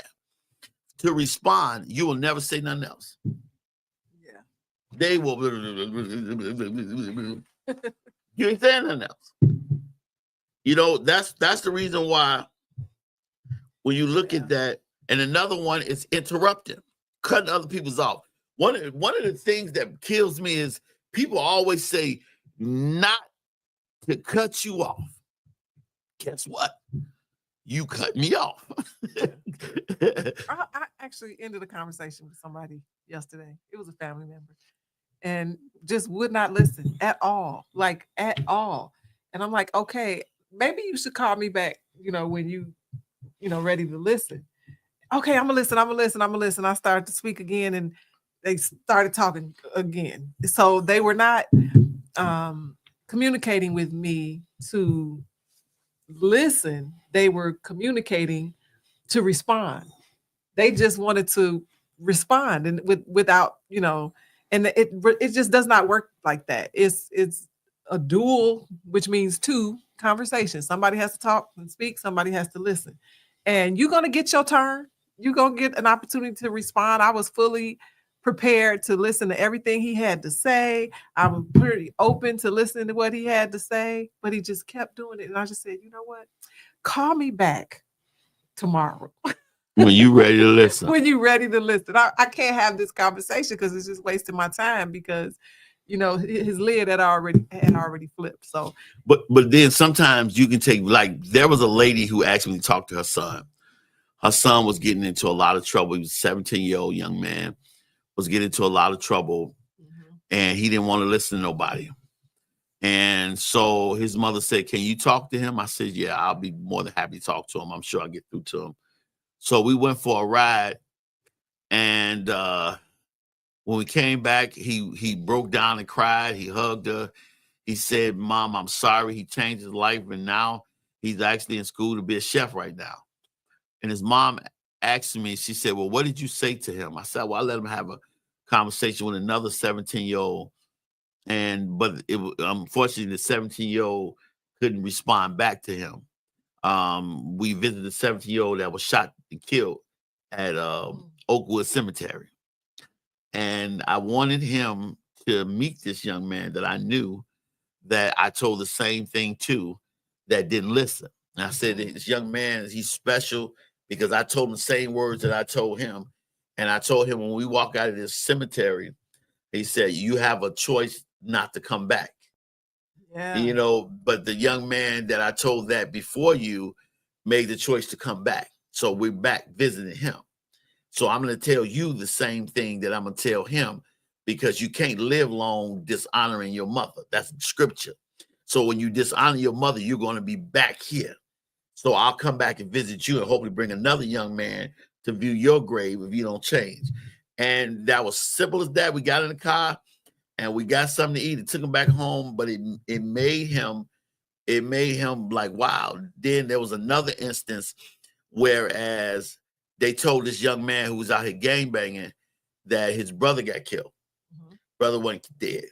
to respond, you will never say nothing else. Yeah. They will. You ain't saying nothing else. You know, that's the reason why when you look at that, and another one is interrupting, cutting other people's off. One of the things that kills me is people always say not to cut you off. Guess what? You cut me off. I actually ended a conversation with somebody yesterday. It was a family member and just would not listen at all, like at all. And I'm like, okay, maybe you should call me back, you know, when you know, ready to listen. Okay, I'm gonna listen. I started to speak again and they started talking again. So they were not communicating with me to listen. They were communicating to respond. They just wanted to respond and without, you know, and it just does not work like that. It's a dual, which means two conversations. Somebody has to talk and speak, somebody has to listen. And you're gonna get your turn. You're gonna get an opportunity to respond. I was fully prepared to listen to everything he had to say. I was pretty open to listening to what he had to say, but he just kept doing it. And I just said, you know what? Call me back tomorrow. When you ready to listen. When you ready to listen. I can't have this conversation because it's just wasting my time because, you know, his lid had already flipped. So, but then sometimes you can take, like, there was a lady who asked me to talk to her son. Her son was getting into a lot of trouble. He was a 17-year-old young man, was getting into a lot of trouble, and he didn't want to listen to nobody. And so his mother said, can you talk to him? I said, yeah, I'll be more than happy to talk to him. I'm sure I'll get through to him. So we went for a ride, and when we came back, he broke down and cried. He hugged her. He said, Mom, I'm sorry. He changed his life, and now he's actually in school to be a chef right now. And his mom asked me, she said, well, what did you say to him? I said, well, I let him have a conversation with another 17-year-old. But unfortunately, the 17-year-old couldn't respond back to him. We visited the 17-year-old that was shot and killed at Oakwood Cemetery. And I wanted him to meet this young man that I knew that I told the same thing to that didn't listen. And I said, this young man, he's special because I told him the same words that I told him. And I told him when we walk out of this cemetery, he said, you have a choice not to come back. Yeah. You know, but the young man that I told that before you made the choice to come back. So we're back visiting him. So I'm going to tell you the same thing that I'm going to tell him, because you can't live long dishonoring your mother. That's scripture. So when you dishonor your mother, you're going to be back here. So I'll come back and visit you and hopefully bring another young man to view your grave if you don't change. And that was simple as that. We got in the car and we got something to eat. It took him back home, but it made him like, wow. Then there was another instance, whereas they told this young man who was out here gangbanging that his brother got killed. Brother wasn't dead,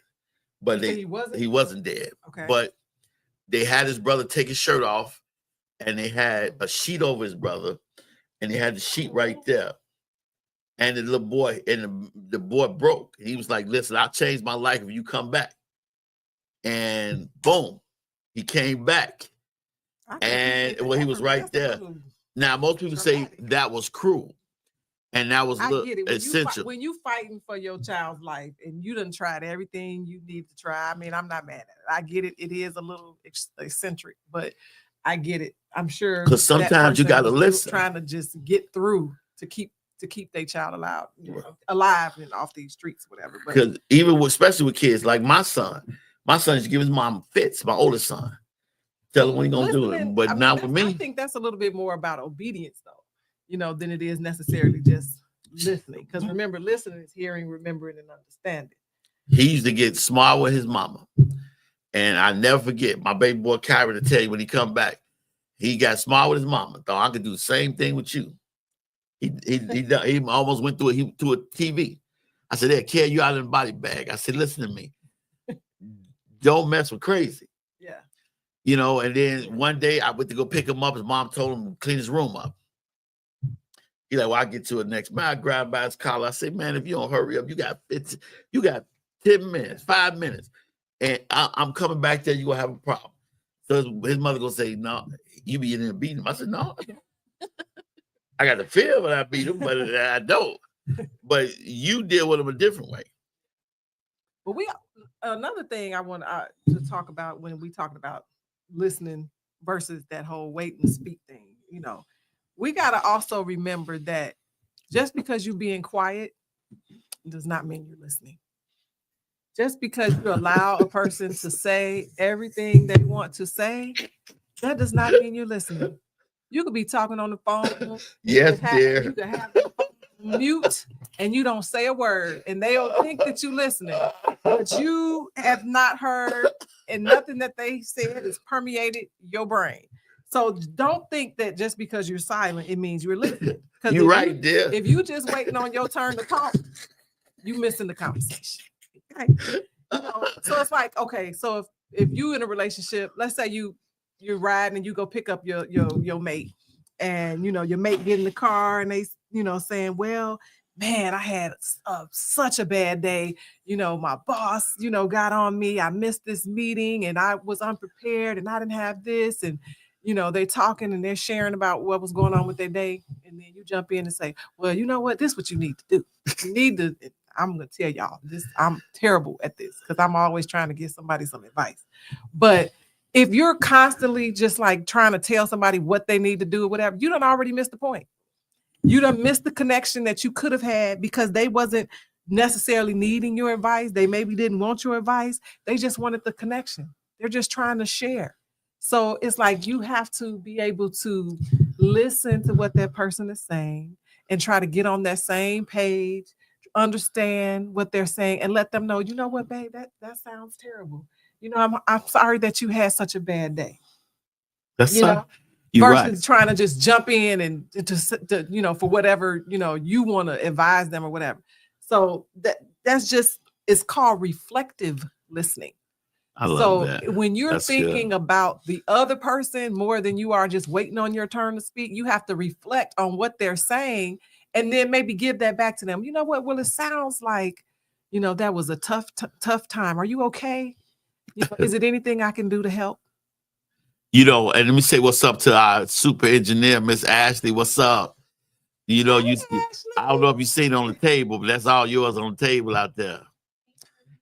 but he wasn't dead. Okay. But they had his brother take his shirt off, and they had a sheet over his brother, and they had the sheet right there. And the little boy, and the boy broke. He was like, "Listen, I'll change my life if you come back." And boom, he came back, and he was right there. Now, most people say that was cruel, and that was essential. When you fighting for your child's life, and you done tried everything you need to try. I mean, I'm not mad at it. I get it. It is a little eccentric, but I get it. I'm sure because sometimes you got to listen. Trying to just get through to keep their child alive and off these streets, whatever. Because even especially with kids like my son used to give his mom fits. My oldest son, tell him when he's gonna do it, but not with me. I think that's a little bit more about obedience, though, than it is necessarily just listening. Because remember, listening is hearing, remembering, and understanding. He used to get smart with his mama, and I never forget my baby boy Kyrie to tell you when he come back, he got smart with his mama. Thought I could do the same thing with you. He almost went through a TV. I said, "They'll carry you out in a body bag." I said, "Listen to me, don't mess with crazy." Yeah. And then one day I went to go pick him up. His mom told him to clean his room up. He's like, "Well, I'll get to it next." Man, I grabbed by his collar. I said, "Man, if you don't hurry up, you got 10 minutes, 5 minutes, and I'm coming back there. You're gonna have a problem." So his mother gonna say, "No, you be in there beating him." I said, "No, I got the feel when I beat him, but I don't." But you deal with him a different way. But another thing I want to talk about when we talking about listening versus that whole wait and speak thing, we got to also remember that just because you being quiet does not mean you're listening. Just because you allow a person to say everything they want to say, that does not mean you're listening. You could be talking on the phone. Yes, dear. You could have the phone mute and you don't say a word, and they'll think that you're listening, but you have not heard, and nothing that they said has permeated your brain. So don't think that just because you're silent, it means you're listening. You're right, dear. If you just waiting on your turn to talk, you missing the conversation. Okay? So it's like, okay, so if you in a relationship, let's say you're riding and you go pick up your mate, and your mate get in the car and they saying, "Well, man, I had such a bad day. My boss got on me. I missed this meeting and I was unprepared and I didn't have this." And they talking and they're sharing about what was going on with their day, and then you jump in and say, "Well, you know what, this is what you need to do. You need to I'm gonna tell y'all this. I'm terrible at this because I'm always trying to give somebody some advice. But if you're constantly just like trying to tell somebody what they need to do or whatever, you done already missed the point. You done missed the connection that you could have had because they wasn't necessarily needing your advice. They maybe didn't want your advice. They just wanted the connection. They're just trying to share. So it's like you have to be able to listen to what that person is saying and try to get on that same page, understand what they're saying, and let them know, you know what, babe, that sounds terrible. I'm sorry that you had such a bad day. That's versus right. Trying to just jump in and to for whatever you want to advise them or whatever. So that's just, it's called reflective listening. I love that. When you're thinking about the other person more than you are just waiting on your turn to speak, you have to reflect on what they're saying and then maybe give that back to them. You know what? Well, it sounds like, that was a tough time. Are you okay? Is it anything I can do to help? And let me say what's up to our super engineer, Miss Ashley. What's up? I don't know if you've seen it on the table, but that's all yours on the table out there.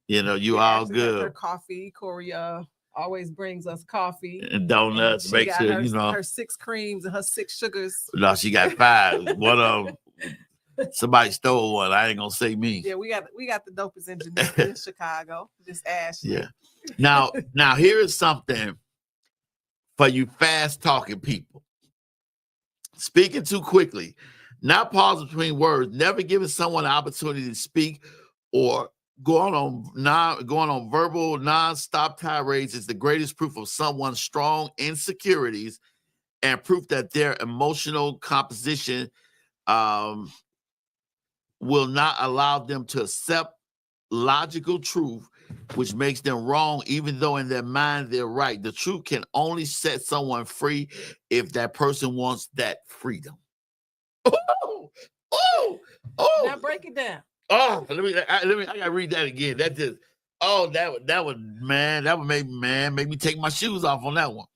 You all good. Her coffee. CORREY always brings us coffee and donuts. Make sure her 6 creams and her 6 sugars. No, she got 5. One of them, somebody stole one. I ain't gonna say me. Yeah, we got the dopest engineer in Chicago. This Ashley. Yeah. Now here is something for you fast talking people. Speaking too quickly, not pause between words, never giving someone an opportunity to speak, or going on verbal non-stop tirades is the greatest proof of someone's strong insecurities and proof that their emotional composition will not allow them to accept logical truth, which makes them wrong, even though in their mind they're right. The truth can only set someone free if that person wants that freedom. Now break it down. Oh, I gotta read that again. That just, that would make me take my shoes off on that one.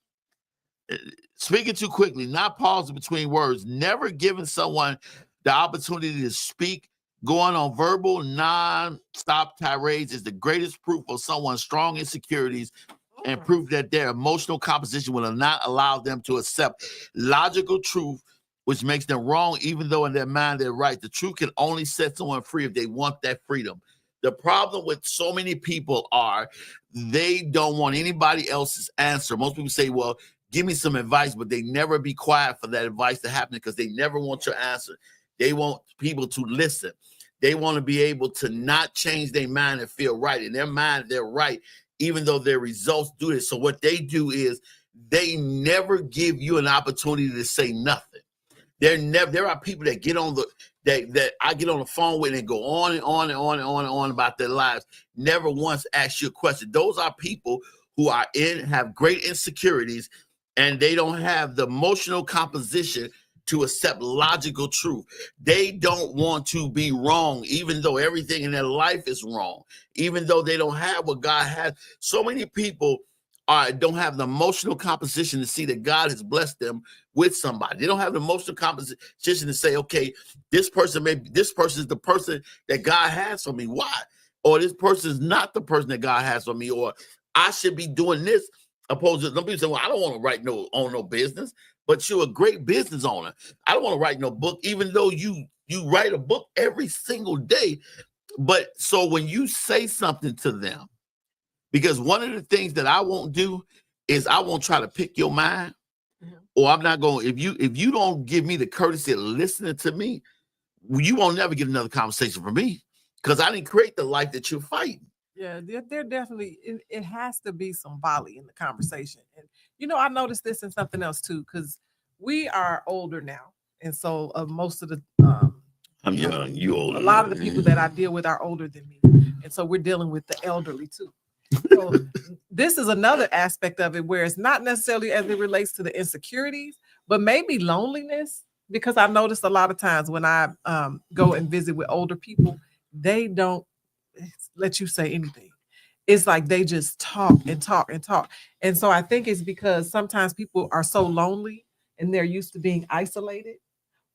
Speaking too quickly, not pausing between words, never giving someone the opportunity to speak, going on verbal non-stop tirades is the greatest proof of someone's strong insecurities and proof that their emotional composition will not allow them to accept logical truth, which makes them wrong, even though in their mind they're right. The truth can only set someone free if they want that freedom. The problem with so many people are they don't want anybody else's answer. Most people say, well, give me some advice, but they never be quiet for that advice to happen because they never want your answer. They want people to listen. They want to be able to not change their mind and feel right. In their mind, they're right, even though their results do this. So what they do is they never give you an opportunity to say nothing. There are people that get on that I get on the phone with and go on and on and on and on and on about their lives, never once ask you a question. Those are people who have great insecurities, and they don't have the emotional composition to accept logical truth. They don't want to be wrong, even though everything in their life is wrong, even though they don't have what God has. So many people don't have the emotional composition to see that God has blessed them with somebody. They don't have the emotional composition to say, okay, this person is the person that God has for me. Why? Or this person is not the person that God has for me, or I should be doing this. Opposed to some people say, well, I don't want to own no business, but you're a great business owner. I don't want to write no book, even though you write a book every single day. But so when you say something to them, because one of the things that I won't do is I won't try to pick your mind, or I'm not going, if you don't give me the courtesy of listening to me, you won't never get another conversation from me, because I didn't create the life that you're fighting. Yeah, there definitely, it has to be some volley in the conversation. And, I noticed this in something else too, because we are older now. And so most of the, I'm young, you older. A lot of the people that I deal with are older than me. And so we're dealing with the elderly too. So this is another aspect of it where it's not necessarily as it relates to the insecurities, but maybe loneliness, because I noticed a lot of times when I go and visit with older people, they don't let you say anything. It's like they just talk and talk and talk. And so I think it's because sometimes people are so lonely and they're used to being isolated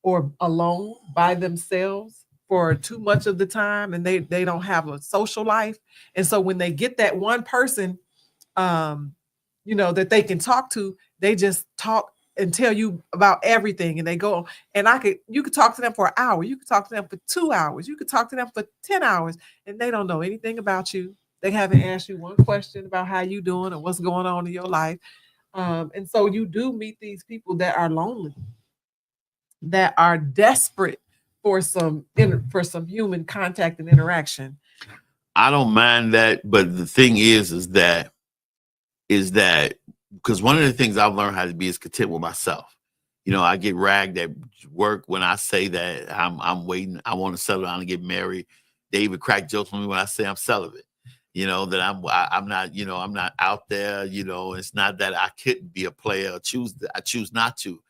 or alone by themselves for too much of the time, and they don't have a social life. And so when they get that one person that they can talk to, they just talk and tell you about everything, and they go, and you could talk to them for an hour, you could talk to them for 2 hours, you could talk to them for 10 hours, and they don't know anything about you. They haven't asked you one question about how you doing or what's going on in your life. And so you do meet these people that are lonely, that are desperate for some human contact and interaction. I don't mind that, but the thing is that because one of the things I've learned how to be is content with myself. I get ragged at work when I say that I'm waiting. I want to settle down and get married. They even crack jokes on me when I say I'm celibate. That I'm not. I'm not out there. It's not that I couldn't be a player. I choose not to.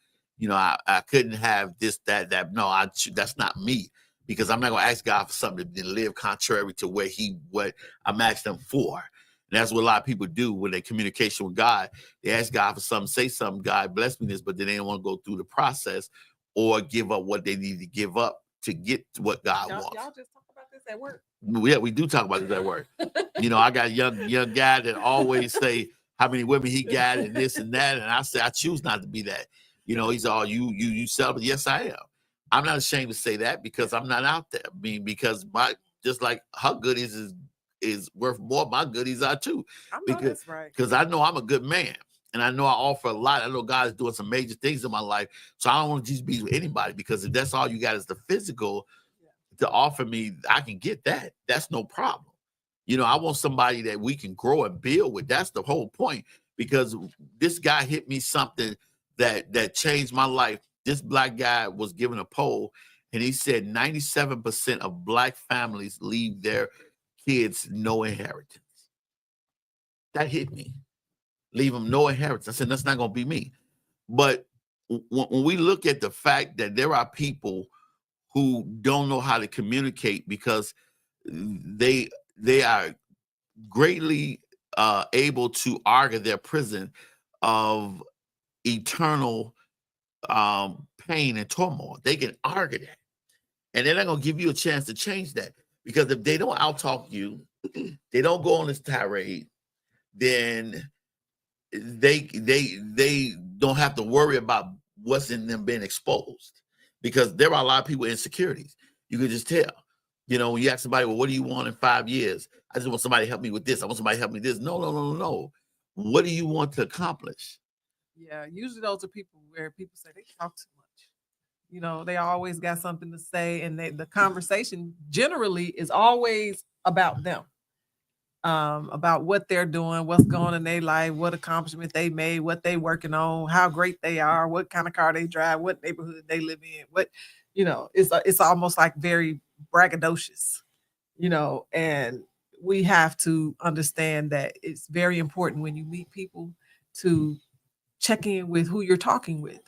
I couldn't have this, that. No, that's not me, because I'm not going to ask God for something to live contrary to what I'm asking him for. And that's what a lot of people do when they communication with God. They ask God for something, say something, God bless me this, but then they don't want to go through the process or give up what they need to give up to get to what God wants. Y'all just talk about this at work. Yeah, we do talk about this at work. I got a young guy that always say how many women he got and this and that. And I say, I choose not to be that. He's all, you celibate. Yes, I am. I'm not ashamed to say that, because I'm not out there. Because just like her goodies is worth more, my goodies are too. I know that's right. Because I know I'm a good man. and I know I offer a lot. I know God is doing some major things in my life. So I don't want to just be with anybody, because if that's all you got is the physical to offer me, I can get that. That's no problem. You know, I want somebody that we can grow and build with. That's the whole point, because this guy hit me something that changed my life. This Black guy was given a poll, and he said 97% of Black families leave their kids no inheritance. That hit me. Leave them no inheritance. I said, that's not going to be me. But when we look at the fact that there are people who don't know how to communicate because they are greatly able to argue their prison of eternal pain and turmoil. They can argue that, and they're not going to give you a chance to change that, because if they don't out-talk you, they don't go on this tirade, then they don't have to worry about what's in them being exposed, because there are a lot of people with insecurities. You can just tell. You know, when you ask somebody, well, what do you want in 5 years? I just want somebody to help me with this. I want somebody to help me with this. No. What do you want to accomplish? Yeah, usually those are people where people say they talk too much. You know, they always got something to say, and the conversation generally is always about them. About what they're doing, what's going on in their life, what accomplishment they made, what they working on, how great they are, what kind of car they drive, what neighborhood they live in, what, you know, it's almost like very braggadocious, you know, and we have to understand that it's very important when you meet people to check in with who you're talking with.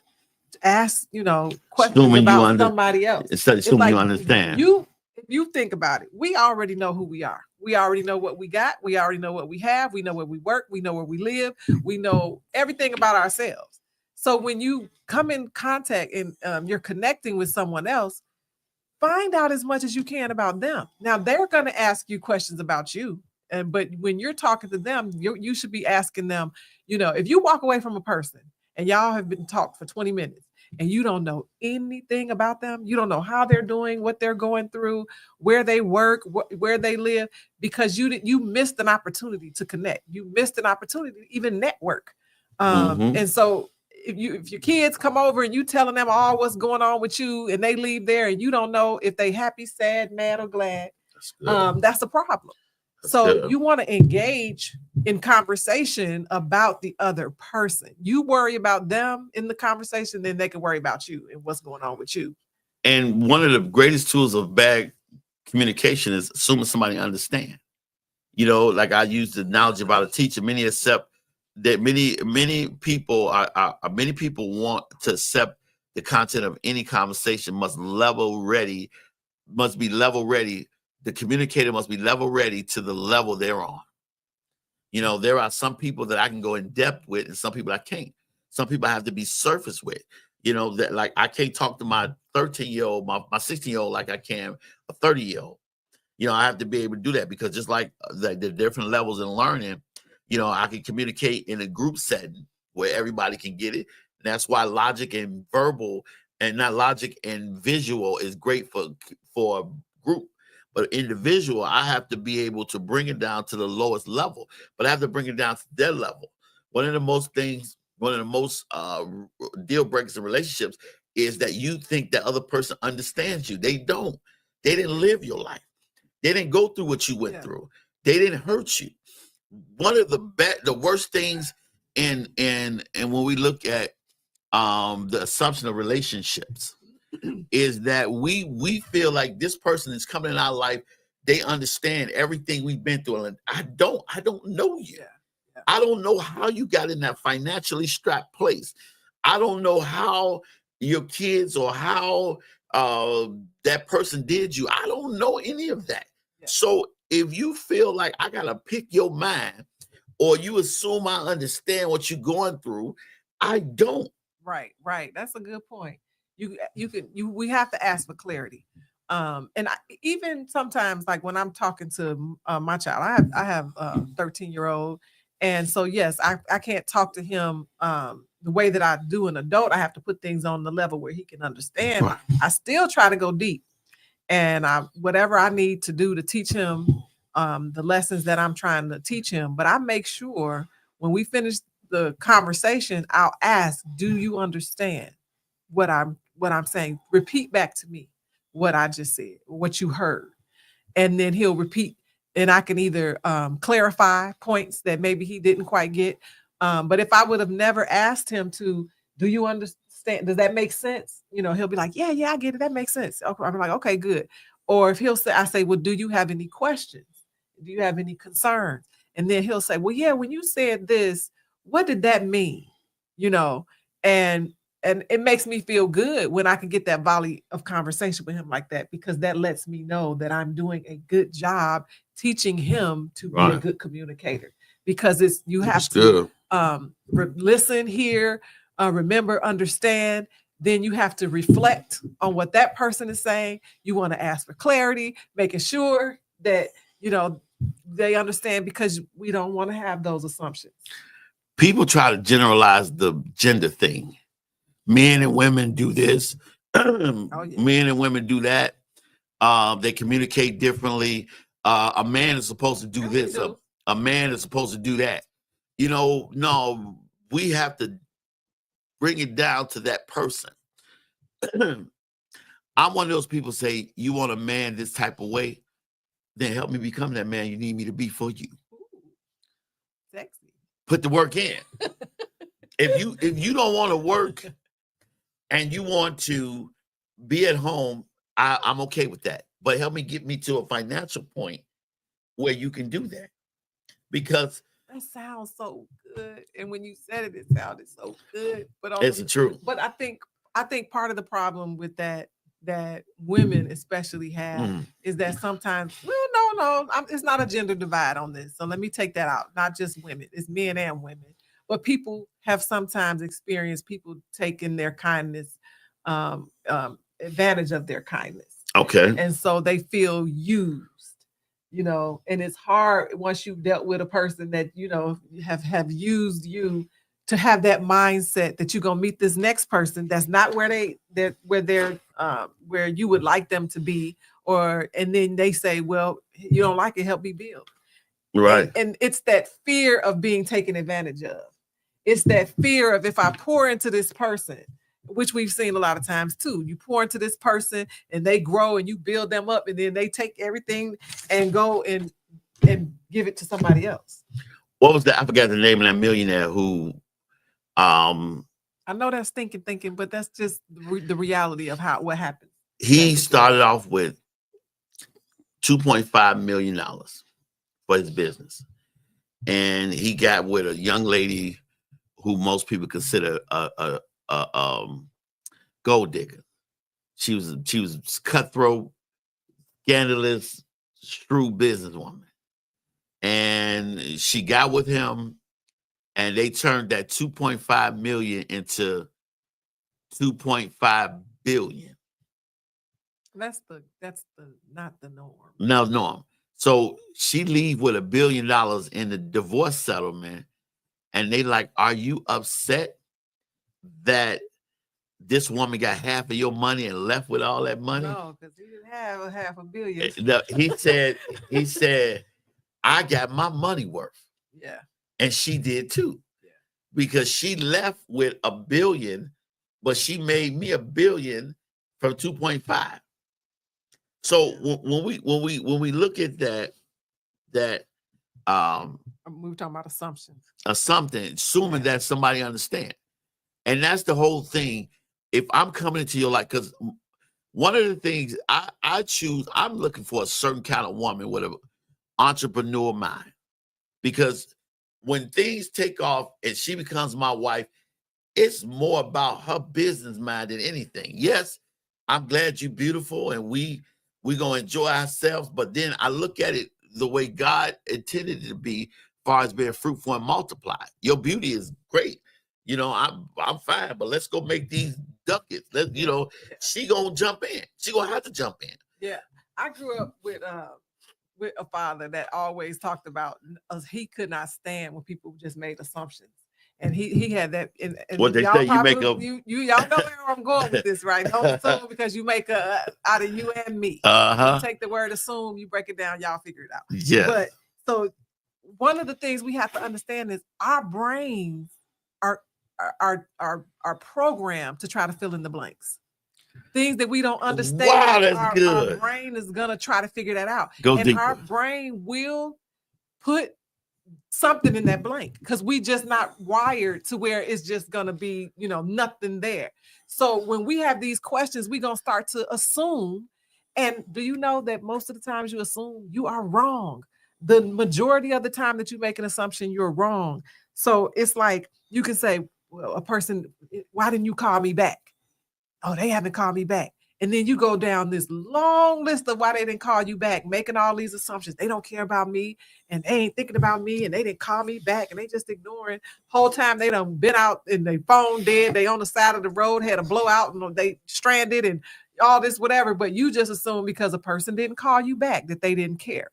Ask, you know, questions about somebody else. Assuming like, you understand. If you think about it, we already know who we are. We already know what we got. We already know what we have. We know where we work. We know where we live. We know everything about ourselves. So when you come in contact and you're connecting with someone else, find out as much as you can about them. Now, they're going to ask you questions about you. But when you're talking to them, you should be asking them, you know, if you walk away from a person and y'all have been talked for 20 minutes, and you don't know anything about them, you don't know how they're doing, what they're going through, where they work, where they live, because you missed an opportunity to connect. You missed an opportunity to even network. And so if your kids come over and you telling them all what's going on with you, and they leave there and you don't know if they happy, sad, mad, or glad, that's a problem. So you want to engage in conversation about the other person. You worry about them in the conversation, then they can worry about you and what's going on with you. And one of the greatest tools of bad communication is assuming somebody understands. You know, like I used the analogy about a teacher. Many accept that many people want to accept the content of any conversation must be level ready. The communicator must be level ready to the level they're on. You know, there are some people that I can go in depth with, and some people I can't. Some people I have to be surface with. You know, that like I can't talk to my 13-year-old, my 16-year-old like I can a 30-year-old. You know, I have to be able to do that, because just like the different levels in learning, you know, I can communicate in a group setting where everybody can get it. And that's why logic and verbal, and not logic and visual, is great for a group. But individual, I have to be able to bring it down to the lowest level, but I have to bring it down to their level. One of the most deal breakers in relationships is that you think that other person understands you. They don't. They didn't live your life. They didn't go through what you went through. They didn't hurt you. One of the worst things in when we look at the assumption of relationships is that we feel like this person is coming in our life, they understand everything we've been through, and I don't know you. I don't know how you got in that financially strapped place. I don't know how your kids or how that person did you. I don't know any of that. So if you feel like I gotta pick your mind, or you assume I understand what you're going through, I don't. Right. That's a good point. We have to ask for clarity. And even sometimes, like when I'm talking to my child, I have a 13-year-old, and so yes, I can't talk to him the way that I do an adult. I have to put things on the level where he can understand. Right. I still try to go deep, and whatever I need to do to teach him the lessons that I'm trying to teach him. But I make sure when we finish the conversation, I'll ask, do you understand what I'm saying? Repeat back to me what I just said, what you heard. And then he'll repeat, and I can either clarify points that maybe he didn't quite get. But if I would have never asked him to, do you understand? Does that make sense? You know, he'll be like, yeah, I get it. That makes sense. Okay. I'm like, okay, good. Or if he'll say, I say, well, do you have any questions? Do you have any concerns? And then he'll say, well, yeah, when you said this, what did that mean? You know, and it makes me feel good when I can get that volley of conversation with him like that, because that lets me know that I'm doing a good job teaching him to be a good communicator. Because you have to listen, hear, remember, understand. Then you have to reflect on what that person is saying. You want to ask for clarity, making sure that, you know, they understand, because we don't want to have those assumptions. People try to generalize the gender thing. Men and women do this. Men and women do that. They communicate differently. A man is supposed to do this. A man is supposed to do that. You know, no, we have to bring it down to that person. I'm one of those people say, you want a man this type of way? Then help me become that man you need me to be for you. Ooh, sexy. Put the work in. If you don't want to work and you want to be at home, I'm okay with that. But help me get me to a financial point where you can do that. Because that sounds so good. And when you said it, it sounded so good. But it's true. But I think part of the problem with that women especially have is that sometimes, well, no, it's not a gender divide on this. So let me take that out. Not just women, it's men and women. But people have sometimes experienced people taking their kindness, advantage of their kindness. Okay. And so they feel used, you know, and it's hard once you've dealt with a person that, you know, have used you to have that mindset that you're gonna meet this next person that's not where you would like them to be, and then they say, well, you don't like it, help me build. Right. And it's that fear of being taken advantage of. It's that fear of, if I pour into this person, which we've seen a lot of times too, you pour into this person and they grow and you build them up, and then they take everything and go and give it to somebody else. What was that? I forgot the name of that millionaire who I know that's thinking, but that's just the reality of what happened. He started off with $2.5 million for his business. And he got with a young lady who most people consider a gold digger. She was cutthroat, scandalous, shrewd businesswoman. And she got with him, and they turned that 2.5 million into 2.5 billion. That's not the norm. No norm. So she leave with $1 billion in the divorce settlement, and they like, are you upset that this woman got half of your money and left with all that money? No, because he didn't have a $500 million. No, he said, I got my money worth. Yeah. And she did too. Yeah. Because she left with $1 billion, but she made me $1 billion from 2.5. So when we look at that we're talking about assumptions. Assuming that somebody understands. And that's the whole thing. If I'm coming into your life, because one of the things I choose, I'm looking for a certain kind of woman with an entrepreneur mind. Because when things take off and she becomes my wife, it's more about her business mind than anything. Yes, I'm glad you're beautiful and we're going to enjoy ourselves. But then I look at it the way God intended it to be, as far as being fruitful and multiply. Your beauty is great. You know, I'm fine, but let's go make these ducats. She gonna jump in. She gonna have to jump in. Yeah, I grew up with a father that always talked about he could not stand when people just made assumptions, and he had that. And what they say, y'all know where I'm going with this, right? Don't assume because you make out of you and me. You take the word assume, you break it down, y'all figure it out. Yeah. But so one of the things we have to understand is our brains are programmed to try to fill in the blanks. Things that we don't understand. Wow, that's good. Our brain is gonna try to figure that out. Go and deeper. Our brain will put something in that blank because we just not wired to where it's just gonna be, nothing there. So when we have these questions, we're gonna start to assume. And do you know that most of the times you assume, you are wrong? The majority of the time that you make an assumption, you're wrong. So it's like you can say, well, a person, why didn't you call me back? Oh, they haven't called me back. And then you go down this long list of why they didn't call you back, making all these assumptions. They don't care about me, and they ain't thinking about me, and they didn't call me back, and they just ignoring. Whole time they done been out and their phone dead. They on the side of the road, had a blowout, and they stranded and all this, whatever. But you just assume because a person didn't call you back that they didn't care.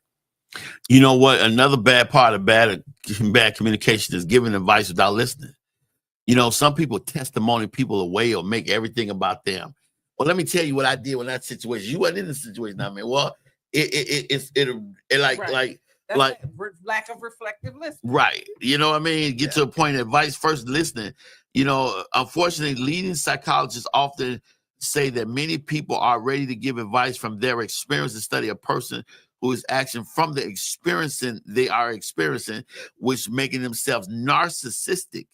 You know what? Another bad part of bad communication is giving advice without listening. Some people testimony people away or make everything about them. Well, let me tell you what I did in that situation. You weren't in the situation. I mean, well, it's like right. like lack of reflective listening. Right. You know what I mean? Get to a point of advice first listening. Unfortunately, leading psychologists often say that many people are ready to give advice from their experience and study a person who is acting from the experiencing they are experiencing, which making themselves narcissistic.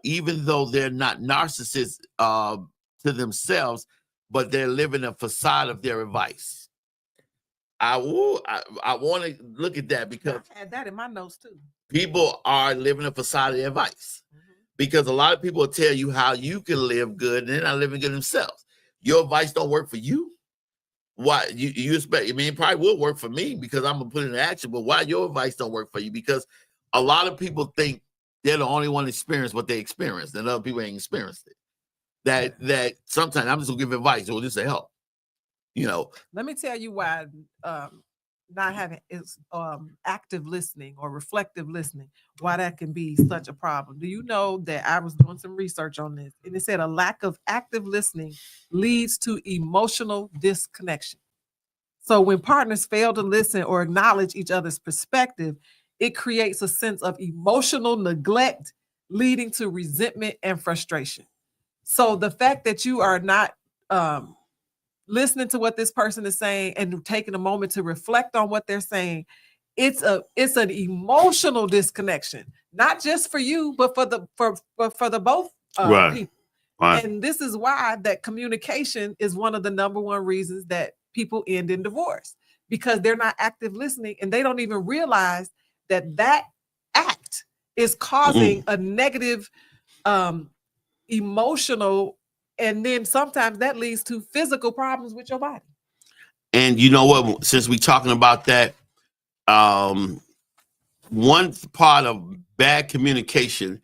Even though they're not narcissists to themselves, but they're living a facade of their advice. I want to look at that because I had that in my notes too. People are living a facade of their advice because a lot of people will tell you how you can live good and they're not living good themselves. Your advice don't work for you. Why you expect? I mean, it probably will work for me because I'm gonna put it in action. But why your advice don't work for you? Because a lot of people think they're the only one that experienced what they experienced, and other people ain't experienced it. That sometimes I'm just gonna give advice or just to help. Let me tell you why not having is active listening or reflective listening, why that can be such a problem. Do you know that I was doing some research on this, and it said a lack of active listening leads to emotional disconnection. So when partners fail to listen or acknowledge each other's perspective, it creates a sense of emotional neglect, leading to resentment and frustration. So the fact that you are not listening to what this person is saying and taking a moment to reflect on what they're saying, it's an emotional disconnection, not just for you, but for the both people. Right. And this is why that communication is one of the number one reasons that people end in divorce, because they're not active listening and they don't even realize that act is causing a negative emotional, and then sometimes that leads to physical problems with your body. And you know what, since we're talking about that, one part of bad communication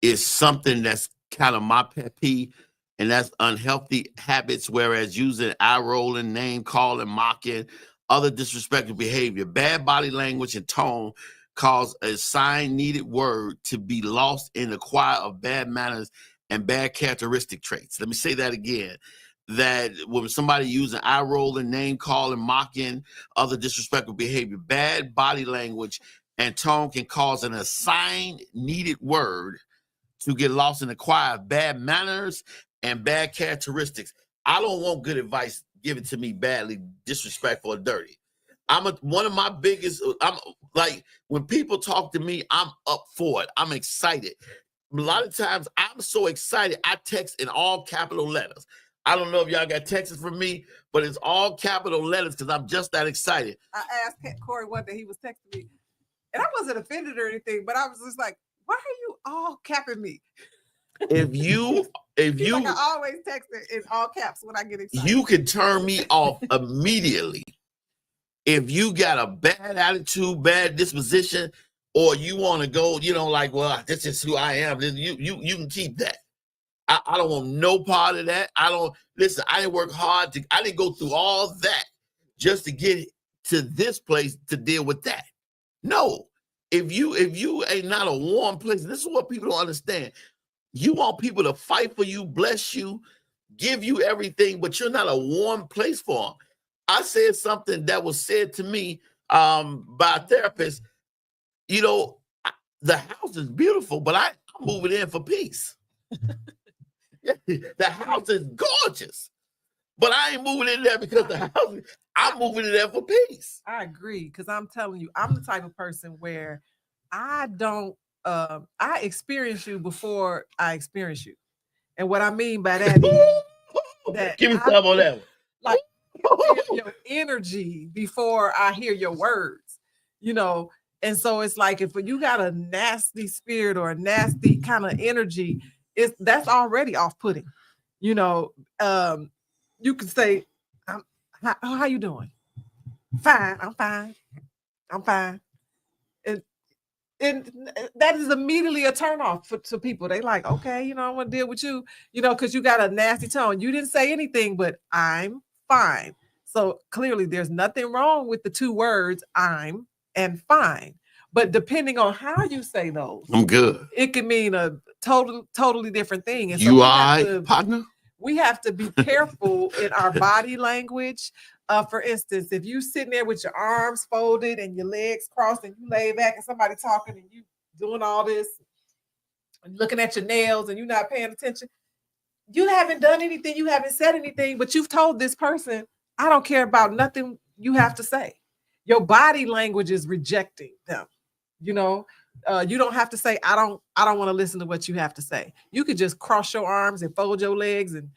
is something that's kind of my pet peeve, and that's unhealthy habits, whereas using eye rolling, name calling, mocking, other disrespectful behavior. Bad body language and tone cause a sign needed word to be lost in the choir of bad manners and bad characteristic traits. Let me say that again. That when somebody using eye rolling, name calling, mocking, other disrespectful behavior, bad body language and tone can cause an assigned needed word to get lost in the choir of bad manners and bad characteristics. I don't want good advice given to me badly, disrespectful, or dirty. One of my biggest, I'm like, when people talk to me, I'm up for it. I'm excited. A lot of times I'm so excited, I text in all capital letters. I don't know if y'all got texts from me, but it's all capital letters because I'm just that excited. I asked Corey one day, he was texting me, and I wasn't offended or anything, but I was just like, why are you all capping me? If you like, I always text it in all caps when I get excited. You can turn me off immediately. If you got a bad attitude, bad disposition, or you want to go, like, well, this is who I am, then you can keep that. I don't want no part of that. I didn't work hard I didn't go through all that just to get to this place to deal with that. No. If you ain't not a warm place, this is what people don't understand. You want people to fight for you, bless you, give you everything, but you're not a warm place for them. I said something that was said to me by a therapist. The house is beautiful, but I I'm moving in for peace. The house is gorgeous, but I ain't moving in there because the house. I'm moving in there for peace. I agree, because I'm telling you, I'm the type of person where I don't. I experience you before I experience you, and what I mean by that is that Give me some on that one. Like your energy before I hear your words, you know. And so it's like if you got a nasty spirit or a nasty kind of energy, that's already off-putting. You know, you could say, how you doing? Fine, I'm fine. I'm fine. And that is immediately a turn off to people. They like, okay, you know, I want to deal with you, you know, because you got a nasty tone. You didn't say anything, but I'm fine. So clearly there's nothing wrong with the two words I'm and fine. But depending on how you say those, I'm good. It can mean a totally different thing. And so you are partner? We have to be careful in our body language. For instance, if you sitting there with your arms folded and your legs crossed and you lay back and somebody talking and you doing all this and looking at your nails and you're not paying attention, you haven't done anything, you haven't said anything, but you've told this person, I don't care about nothing you have to say. Your body language is rejecting them. You know, you don't have to say, I don't want to listen to what you have to say. You could just cross your arms and fold your legs and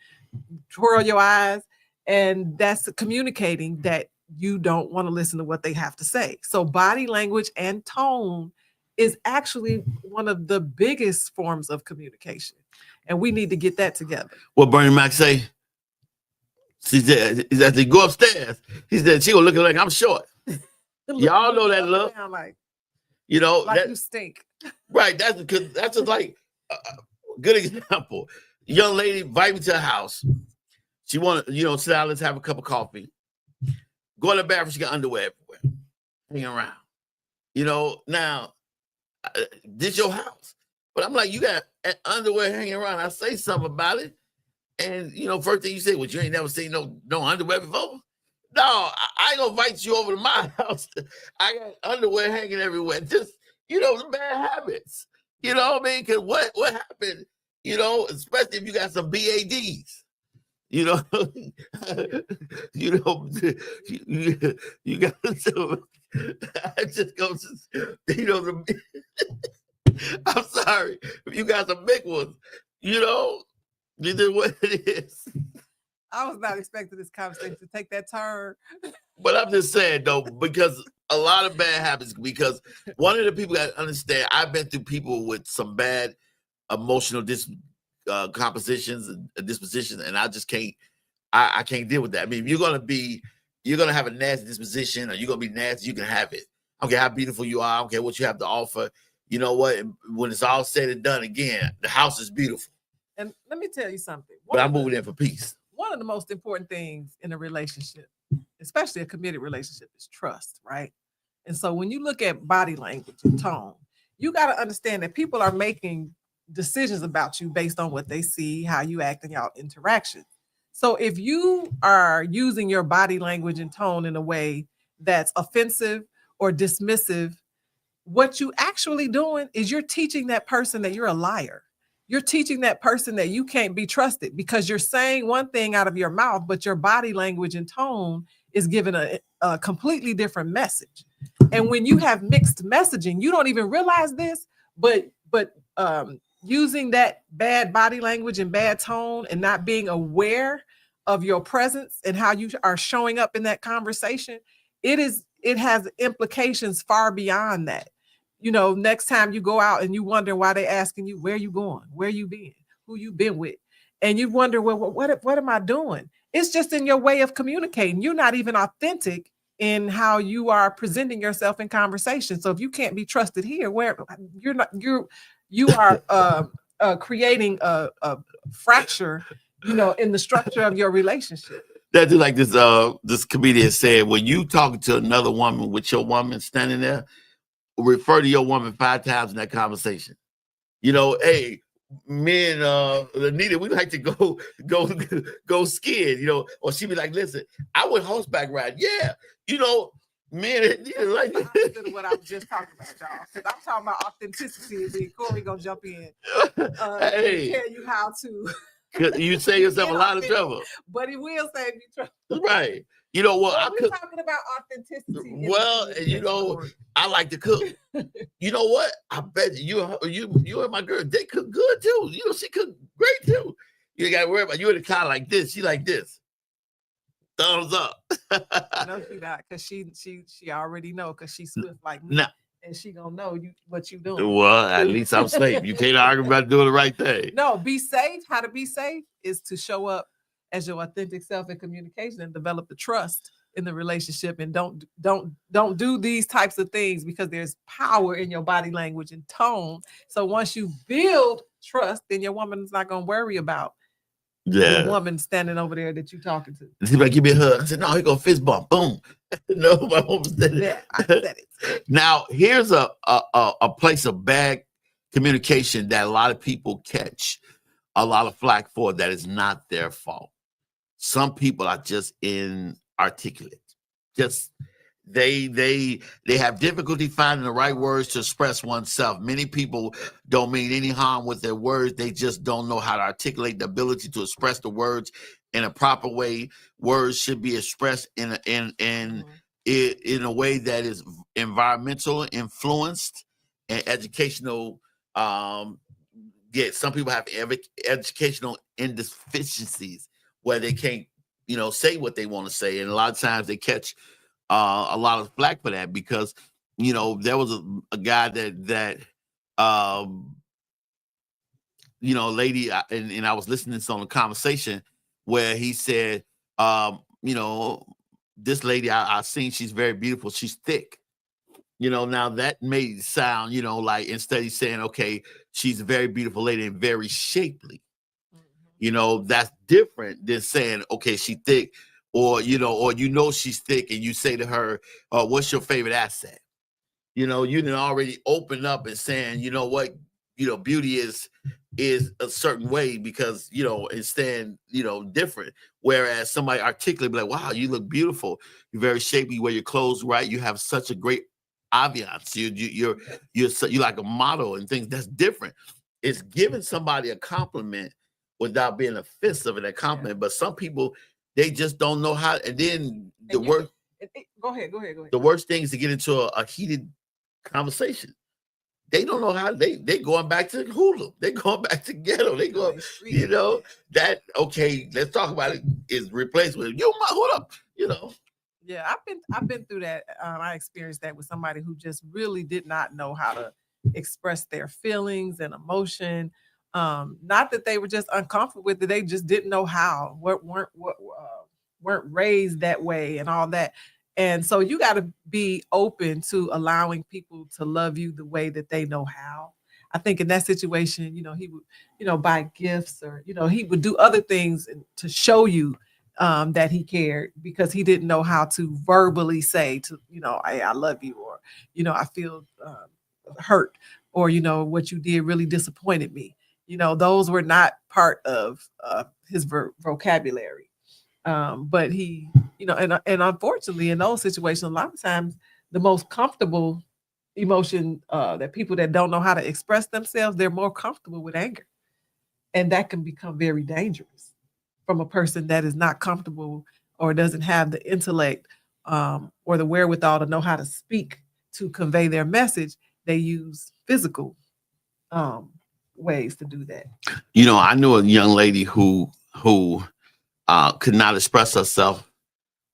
twirl your eyes. And that's communicating that you don't want to listen to what they have to say. So body language and tone is actually one of the biggest forms of communication. And we need to get that together. What Bernie Mac say? She said, as they go upstairs, he said, she gonna look like I'm short. Y'all know that look. Like, you know, like that, you stink. Right. That's just like a good example. Young lady invite me to her house. She want to, you know, sit down, let's have a cup of coffee. Go to the bathroom, she got underwear everywhere, hanging around. You know, now, this your house. But I'm like, you got underwear hanging around. I say something about it. And, you know, first thing you say, well, you ain't never seen no underwear before? No, I ain't gonna invite you over to my house. I got underwear hanging everywhere. Just, you know, some bad habits. You know what I mean? Because what happened, you know, especially if you got some BADs. You know, you got some, I just go, you know, I'm sorry, if you got some big ones, you know, this is what it is. I was not expecting this conversation to take that turn. But I'm just saying, though, because a lot of bad habits, because one of the people that understand, I've been through people with some bad emotional compositions and dispositions, and I just can't, I can't deal with that. I mean, if you're gonna have a nasty disposition, or you're gonna be nasty, you can have it. I don't care how beautiful you are, I don't care what you have to offer. You know what? When it's all said and done, again, the house is beautiful. And let me tell you something. But I'm moving in for peace. One of the most important things in a relationship, especially a committed relationship, is trust, right? And so when you look at body language and tone, you got to understand that people are making decisions about you based on what they see, how you act in y'all interaction. So if you are using your body language and tone in a way that's offensive or dismissive, what you actually doing is you're teaching that person that you're a liar. You're teaching that person that you can't be trusted because you're saying one thing out of your mouth, but your body language and tone is giving a completely different message. And when you have mixed messaging, you don't even realize this, but using that bad body language and bad tone and not being aware of your presence and how you are showing up in that conversation, it has implications far beyond that. You know, next time you go out and you wonder why they asking you, where you going, where you been, who you been with, and you wonder, well, what am I doing? It's just in your way of communicating. You're not even authentic in how you are presenting yourself in conversation. So if you can't be trusted here, where you are creating a fracture, you know, in the structure of your relationship. That's like this comedian said, when you talking to another woman with your woman standing there, refer to your woman 5 times in that conversation. You know, hey, me and Anita, we like to go skiing, you know, or she be like, listen, I went horseback riding. Yeah, you know, Man, you didn't like that. Opposite of what I was just talking about, y'all. Because I'm talking about authenticity, and then Corey gonna jump in and tell you how to. You save yourself a lot of trouble. But he will save you trouble. Right. You know what? We're talking about authenticity. Well, you know, I like to cook. You know what? I bet you and my girl, they cook good too. You know, she cook great too. You ain't got to worry about. You're the kind like this. She like this. Thumbs up. No, she not, because she already know, because she's swift like me. Nah. And she gonna know what you doing. Well, at least I'm safe. You can't argue about doing the right thing. No, be safe. How to be safe is to show up as your authentic self in communication and develop the trust in the relationship. And don't do these types of things, because there's power in your body language and tone. So once you build trust, then your woman is not gonna worry about the woman standing over there that you're talking to. She's like, give me a hug. I said, no, he gonna fist bump. Boom. No, my woman said it. Yeah, I said it. Now, here's a place of bad communication that a lot of people catch a lot of flack for, that is not their fault. Some people are just inarticulate. Just they have difficulty finding the right words to express oneself. Many people don't mean any harm with their words. They just don't know how to articulate the ability to express the words in a proper way. Words should be expressed in a way that is environmental influenced and educational. Some people have educational indeficiencies where they can't, say what they want to say, and a lot of times they catch a lot of flack for that, because there was a guy that lady, and I was listening to on a conversation where he said, this lady I seen, she's very beautiful, she's thick. Now that may sound, like, instead of saying, okay, she's a very beautiful lady and very shapely, that's different than saying, okay, she's thick, or she's thick, and you say to her, what's your favorite asset? You didn't already open up and saying, what, beauty is a certain way, because, it's staying, different. Whereas somebody articulate, like, wow, you look beautiful. You're very shapely, you wear your clothes right. You have such a great ambiance. You're like a model and things. That's different. It's giving somebody a compliment without being offensive in that compliment. But some people, they just don't know how. And then the worst. Go ahead. The worst thing is to get into a heated conversation. They don't know how. They going back to Hulu. They going back to ghetto. They go, that, okay, let's talk about it, is replaced with, hold up, Yeah, I've been through that. I experienced that with somebody who just really did not know how to express their feelings and emotion. Not that they were just uncomfortable with it; they just didn't know how. Weren't raised that way and all that. And so you got to be open to allowing people to love you the way that they know how. I think in that situation, he would, buy gifts, or he would do other things to show you that he cared, because he didn't know how to verbally say to, hey, I love you, or, I feel hurt, or, what you did really disappointed me. Those were not part of his vocabulary. But he, and unfortunately in those situations, a lot of times the most comfortable emotion that people that don't know how to express themselves, they're more comfortable with anger. And that can become very dangerous from a person that is not comfortable or doesn't have the intellect or the wherewithal to know how to speak to convey their message. They use physical ways to do that. I knew a young lady who could not express herself,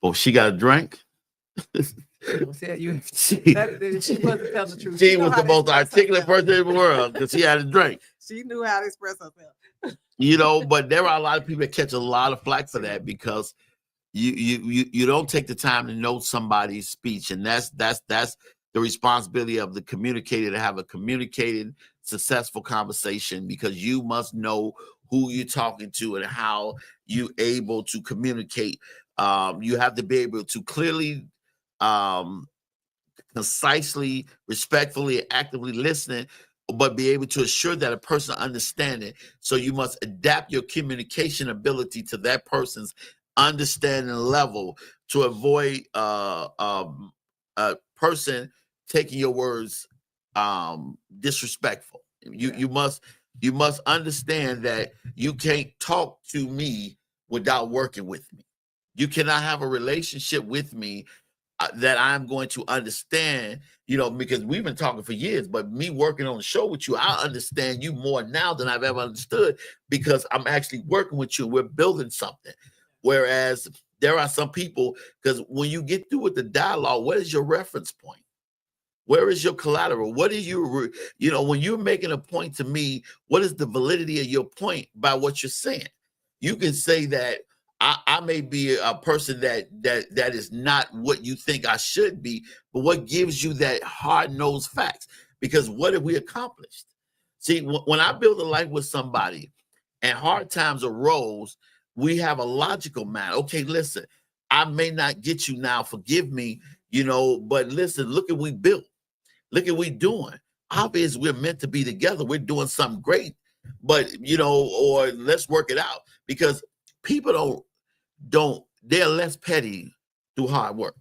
but she got a drink. She wasn't telling the truth. She was the most articulate person in the world, because she had a drink. She knew how to express herself. But there are a lot of people that catch a lot of flack for that, because you don't take the time to know somebody's speech, and that's the responsibility of the communicator, to have a communicated, successful conversation, because you must know who you're talking to and how you're able to communicate. You have to be able to clearly, concisely, respectfully, actively listening, but be able to assure that a person understands it. So you must adapt your communication ability to that person's understanding level to avoid a person taking your words disrespectful. You must understand that you can't talk to me without working with me. You cannot have a relationship with me that I'm going to understand, because we've been talking for years, but me working on the show with you, I understand you more now than I've ever understood, because I'm actually working with you. We're building something. Whereas there are some people, because when you get through with the dialogue, what is your reference point? Where is your collateral? What is your, when you're making a point to me, what is the validity of your point by what you're saying? You can say that I may be a person that is not what you think I should be, but what gives you that hard-nosed facts? Because what have we accomplished? See, when I build a life with somebody and hard times arose, we have a logical mind. Okay, listen, I may not get you now, forgive me, but listen, look at what we built. Look at what we're doing. Obviously, we're meant to be together. We're doing something great, but or let's work it out, because people they're less petty through hard work.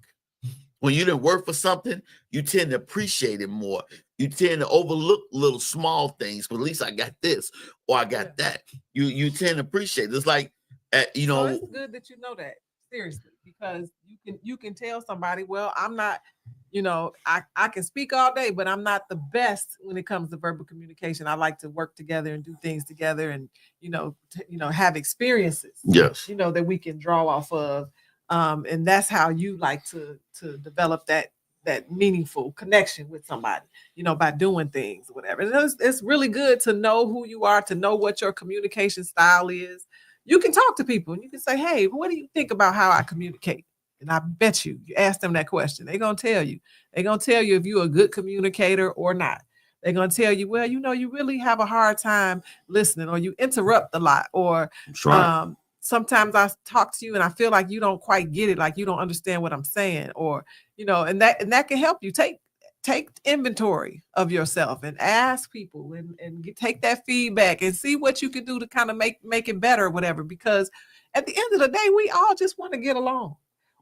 When you didn't work for something, you tend to appreciate it more. You tend to overlook little small things. But at least I got this or I got that. You tend to appreciate it. It's like, So it's good that you know that, seriously, because you can tell somebody, well, I'm not. I can speak all day, but I'm not the best when it comes to verbal communication. I like to work together and do things together, and have experiences. Yes. That we can draw off of, and that's how you like to develop that meaningful connection with somebody. By doing things, whatever. And it's really good to know who you are, to know what your communication style is. You can talk to people and you can say, "Hey, what do you think about how I communicate?" And I bet you ask them that question, they're going to tell you. They're going to tell you if you're a good communicator or not. They're going to tell you, well, you really have a hard time listening, or you interrupt a lot, or sometimes I talk to you and I feel like you don't quite get it, like you don't understand what I'm saying, or, and that can help you. Take inventory of yourself and ask people and take that feedback and see what you can do to kind of make it better or whatever, because at the end of the day, we all just want to get along.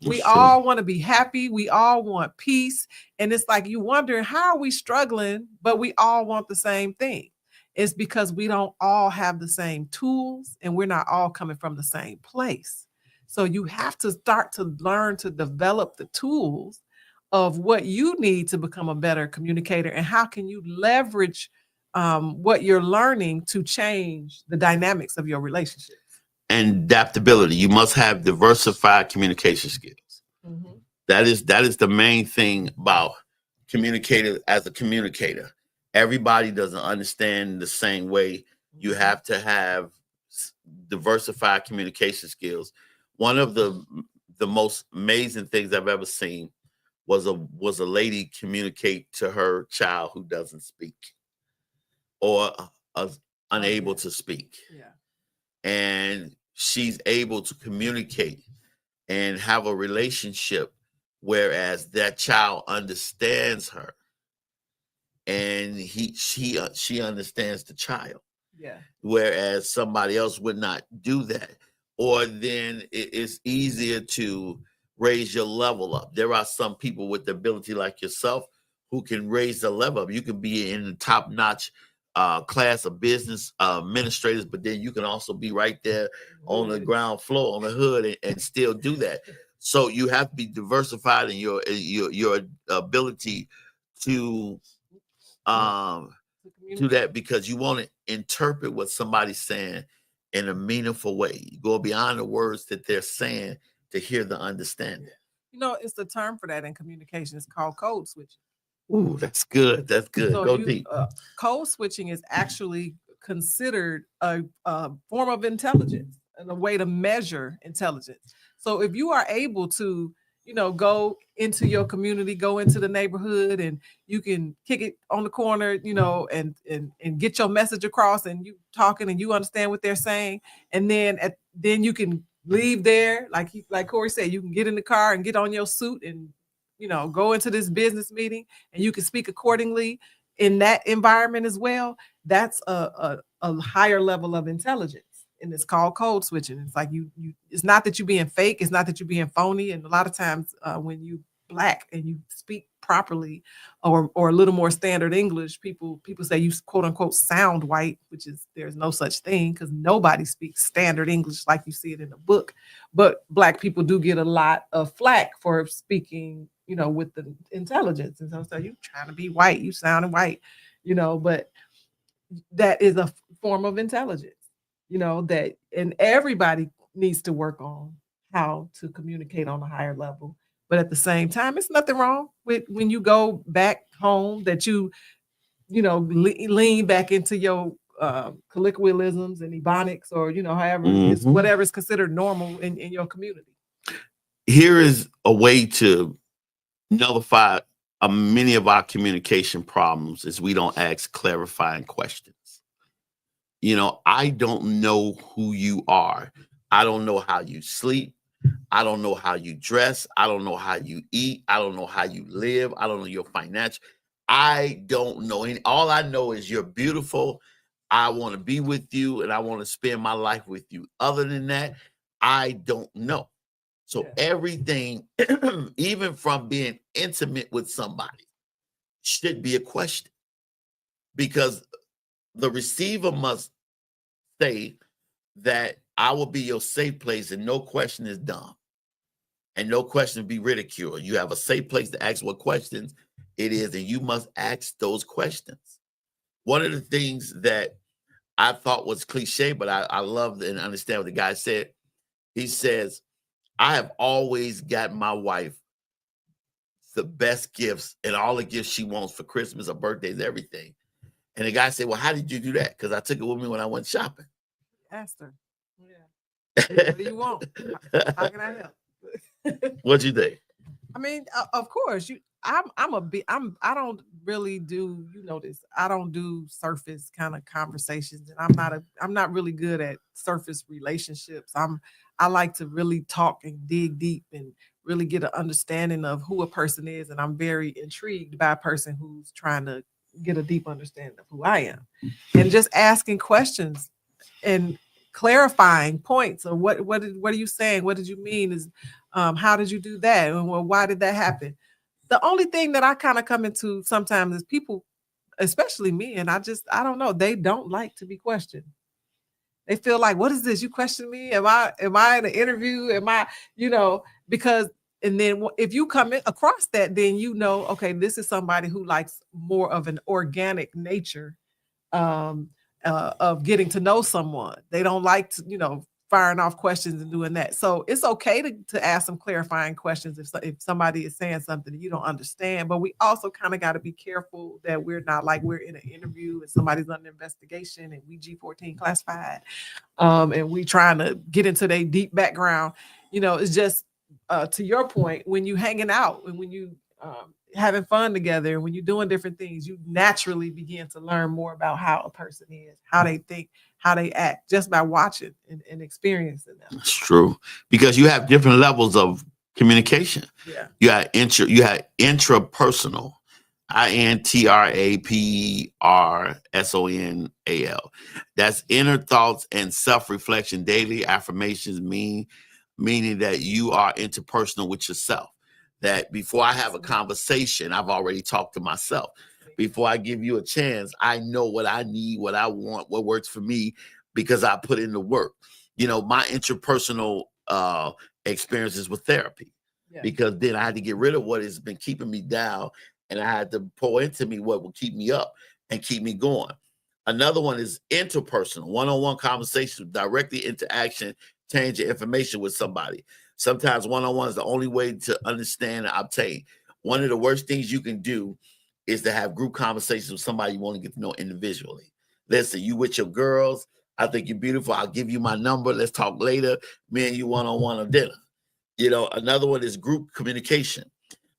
We all want to be happy. We all want peace. And it's like you wonder, how are we struggling, but we all want the same thing? It's because we don't all have the same tools and we're not all coming from the same place. So you have to start to learn to develop the tools of what you need to become a better communicator, and how can you leverage what you're learning to change the dynamics of your relationships. And adaptability. You must have diversified communication skills. Mm-hmm. That is the main thing about communicator as a communicator. Everybody doesn't understand the same way. You have to have diversified communication skills. One of the most amazing things I've ever seen was a lady communicate to her child who doesn't speak or unable to speak. Yeah. And she's able to communicate and have a relationship, whereas that child understands her and she understands the child. Yeah. Whereas somebody else would not do that. Or then it's easier to raise your level up. There are some people with the ability like yourself who can raise the level up. You can be in the top-notch class of business administrators, but then you can also be right there on the ground floor, on the hood, and still do that. So you have to be diversified in your ability to do that, because you want to interpret what somebody's saying in a meaningful way. You go beyond the words that they're saying to hear the understanding. It's the term for that in communication. It's called code switching. Ooh, that's good. That's good. So Go deep. Code switching is actually considered a form of intelligence and a way to measure intelligence. So if you are able to, go into your community, go into the neighborhood, and you can kick it on the corner, and get your message across, and you talking and you understand what they're saying, and then you can leave there, like Corey said, you can get in the car and get on your suit and go into this business meeting, and you can speak accordingly in that environment as well. That's a higher level of intelligence, and it's called code switching. It's like it's not that you're being fake, it's not that you're being phony. And a lot of times when you Black and you speak properly or a little more standard English, people say you quote unquote sound white, which is there's no such thing because nobody speaks standard English like you see it in the book. But Black people do get a lot of flack for speaking, you know, with the intelligence. And so you trying to be white, you sounding white, you know, but that is a form of intelligence, you know, that and everybody needs to work on how to communicate on a higher level. But at the same time, it's nothing wrong with when you go back home that you know, lean back into your colloquialisms and ebonics or, you know, however it's whatever is considered normal in your community. Here is a way to nullify many of our communication problems is we don't ask clarifying questions. You know, I don't know who you are. I don't know how you sleep. I don't know how you dress. I don't know how you eat. I don't know how you live. I don't know your financial. I don't know any. All I know is you're beautiful. I want to be with you and I want to spend my life with you. Other than that, I don't know. So everything, even from being intimate with somebody, should be a question because the receiver must say that I will be your safe place and no question is dumb and no question will be ridiculed. You have a safe place to ask what questions it is and you must ask those questions. One of the things that I thought was cliche, but I love and understand what the guy said. He says, I have always got my wife the best gifts and all the gifts she wants for Christmas or birthdays, everything. And the guy said, well, how did you do that? Because I took it with me when I went shopping. Asked her. Yeah. What do you want? How can I help? What'd you think? I mean, of course, I don't really do, you know this. I don't do surface kind of conversations, and I'm not really good at surface relationships. I like to really talk and dig deep and really get an understanding of who a person is, and I'm very intrigued by a person who's trying to get a deep understanding of who I am, and just asking questions and clarifying points or what are you saying? What did you mean? Is how did you do that? And well, why did that happen? The only thing that I kind of come into sometimes is people, especially me, and I don't know, they don't like to be questioned. They feel like, what is this? You question me? Am I in an interview? Am I, you know, because and then if you come across that, then you know, okay, this is somebody who likes more of an organic nature of getting to know someone. They don't like to, you know, firing off questions and doing that. So it's okay to ask some clarifying questions if somebody is saying something that you don't understand. But we also kind of got to be careful that we're not like we're in an interview and somebody's under investigation and we G14 classified, and we trying to get into their deep background. You know, it's just to your point, when you hanging out and when you having fun together and when you're doing different things, you naturally begin to learn more about how a person is, how they think, how they act, just by watching and experiencing them. It's true because you have different levels of communication. Yeah, you have intrapersonal, INTRAPERSONAL. That's inner thoughts and self-reflection, daily affirmations, meaning that you are interpersonal with yourself. That before I have a conversation, I've already talked to myself. Before I give you a chance, I know what I need, what I want, what works for me, because I put in the work. You know, my interpersonal experiences with therapy, because then I had to get rid of what has been keeping me down, and I had to pour into me what will keep me up and keep me going. Another one is interpersonal, one-on-one conversation, directly interaction, changing information with somebody. Sometimes one-on-one is the only way to understand and obtain. One of the worst things you can do is to have group conversations with somebody you want to get to know individually. Listen, you with your girls, I think you're beautiful. I'll give you my number. Let's talk later. Me and you one-on-one on dinner. You know, another one is group communication.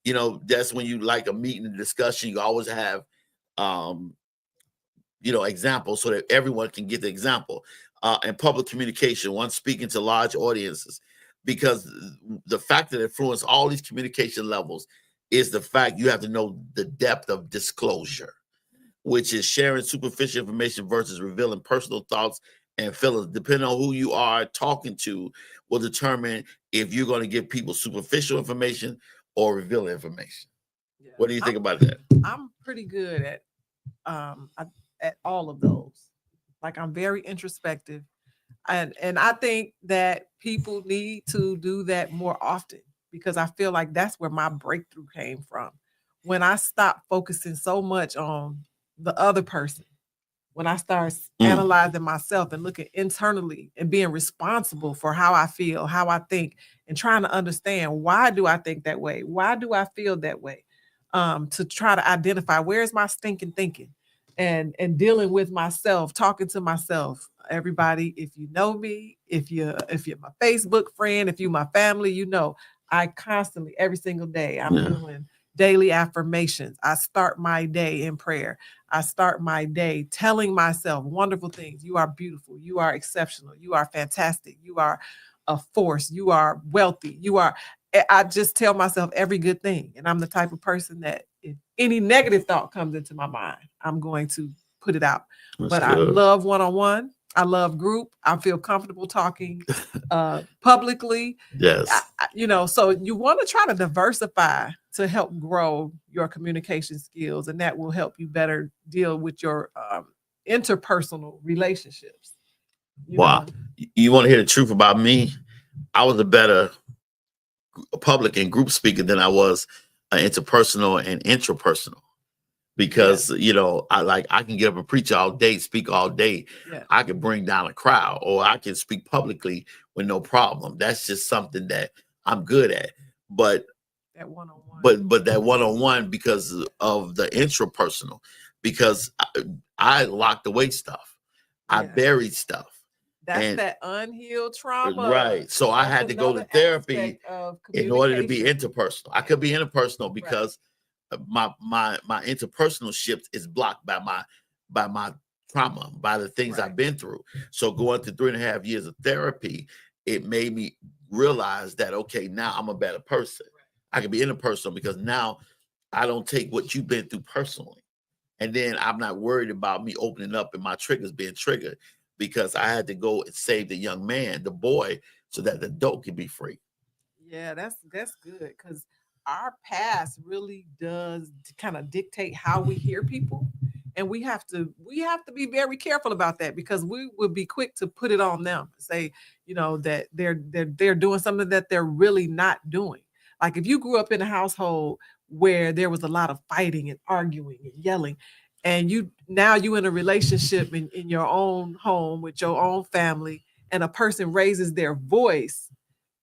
You know, that's when you like a meeting and discussion. You always have, you know, examples so that everyone can get the example. And public communication, one speaking to large audiences. Because the factor that influences all these communication levels is the fact you have to know the depth of disclosure, which is sharing superficial information versus revealing personal thoughts and feelings. Depending on who you are talking to will determine if you're going to give people superficial information or revealing information? Yeah. What do you think about that? I'm pretty good at all of those. Like, I'm very introspective, and I think that people need to do that more often, because I feel like that's where my breakthrough came from. When I stopped focusing so much on the other person, when I start analyzing myself and looking internally and being responsible for how I feel, how I think, and trying to understand, why do I think that way? Why do I feel that way? To try to identify, where's my stinking thinking, and dealing with myself, talking to myself. Everybody, if you know me, if you're my Facebook friend, if you're my family, you know I constantly, every single day, I'm doing daily affirmations. I start my day in prayer. I start my day telling myself wonderful things. You are beautiful. You are exceptional. You are fantastic. You are a force. You are wealthy. I just tell myself every good thing. And I'm the type of person that if any negative thought comes into my mind, I'm going to put it out. But I love one-on-one. I love group. I feel comfortable talking publicly. Yes. So you want to try to diversify to help grow your communication skills, and that will help you better deal with your interpersonal relationships. You want to hear the truth about me? I was a better public and group speaker than I was interpersonal and intrapersonal, because I can get up and preach all day, speak all day. I can bring down a crowd, or I can speak publicly with no problem. That's just something that I'm good at. But that one-on-one, but that one-on-one, because of the intrapersonal, because I locked away stuff, I buried stuff. That's that unhealed trauma. Right. So I had to go to therapy in order to be interpersonal. I could be interpersonal because my interpersonal shift is blocked by my trauma, by the things I've been through. So going through 3.5 years of therapy, it made me realize that, okay, now I'm a better person. I can be interpersonal because now I don't take what you've been through personally. And then I'm not worried about me opening up and my triggers being triggered, because I had to go and save the young man, the boy, so that the adult can be free. Yeah, that's good, because our past really does kind of dictate how we hear people, and we have to be very careful about that, because we would be quick to put it on them, say that they're doing something that they're really not doing. Like, if you grew up in a household where there was a lot of fighting and arguing and yelling, and you in a relationship in your own home with your own family, and a person raises their voice,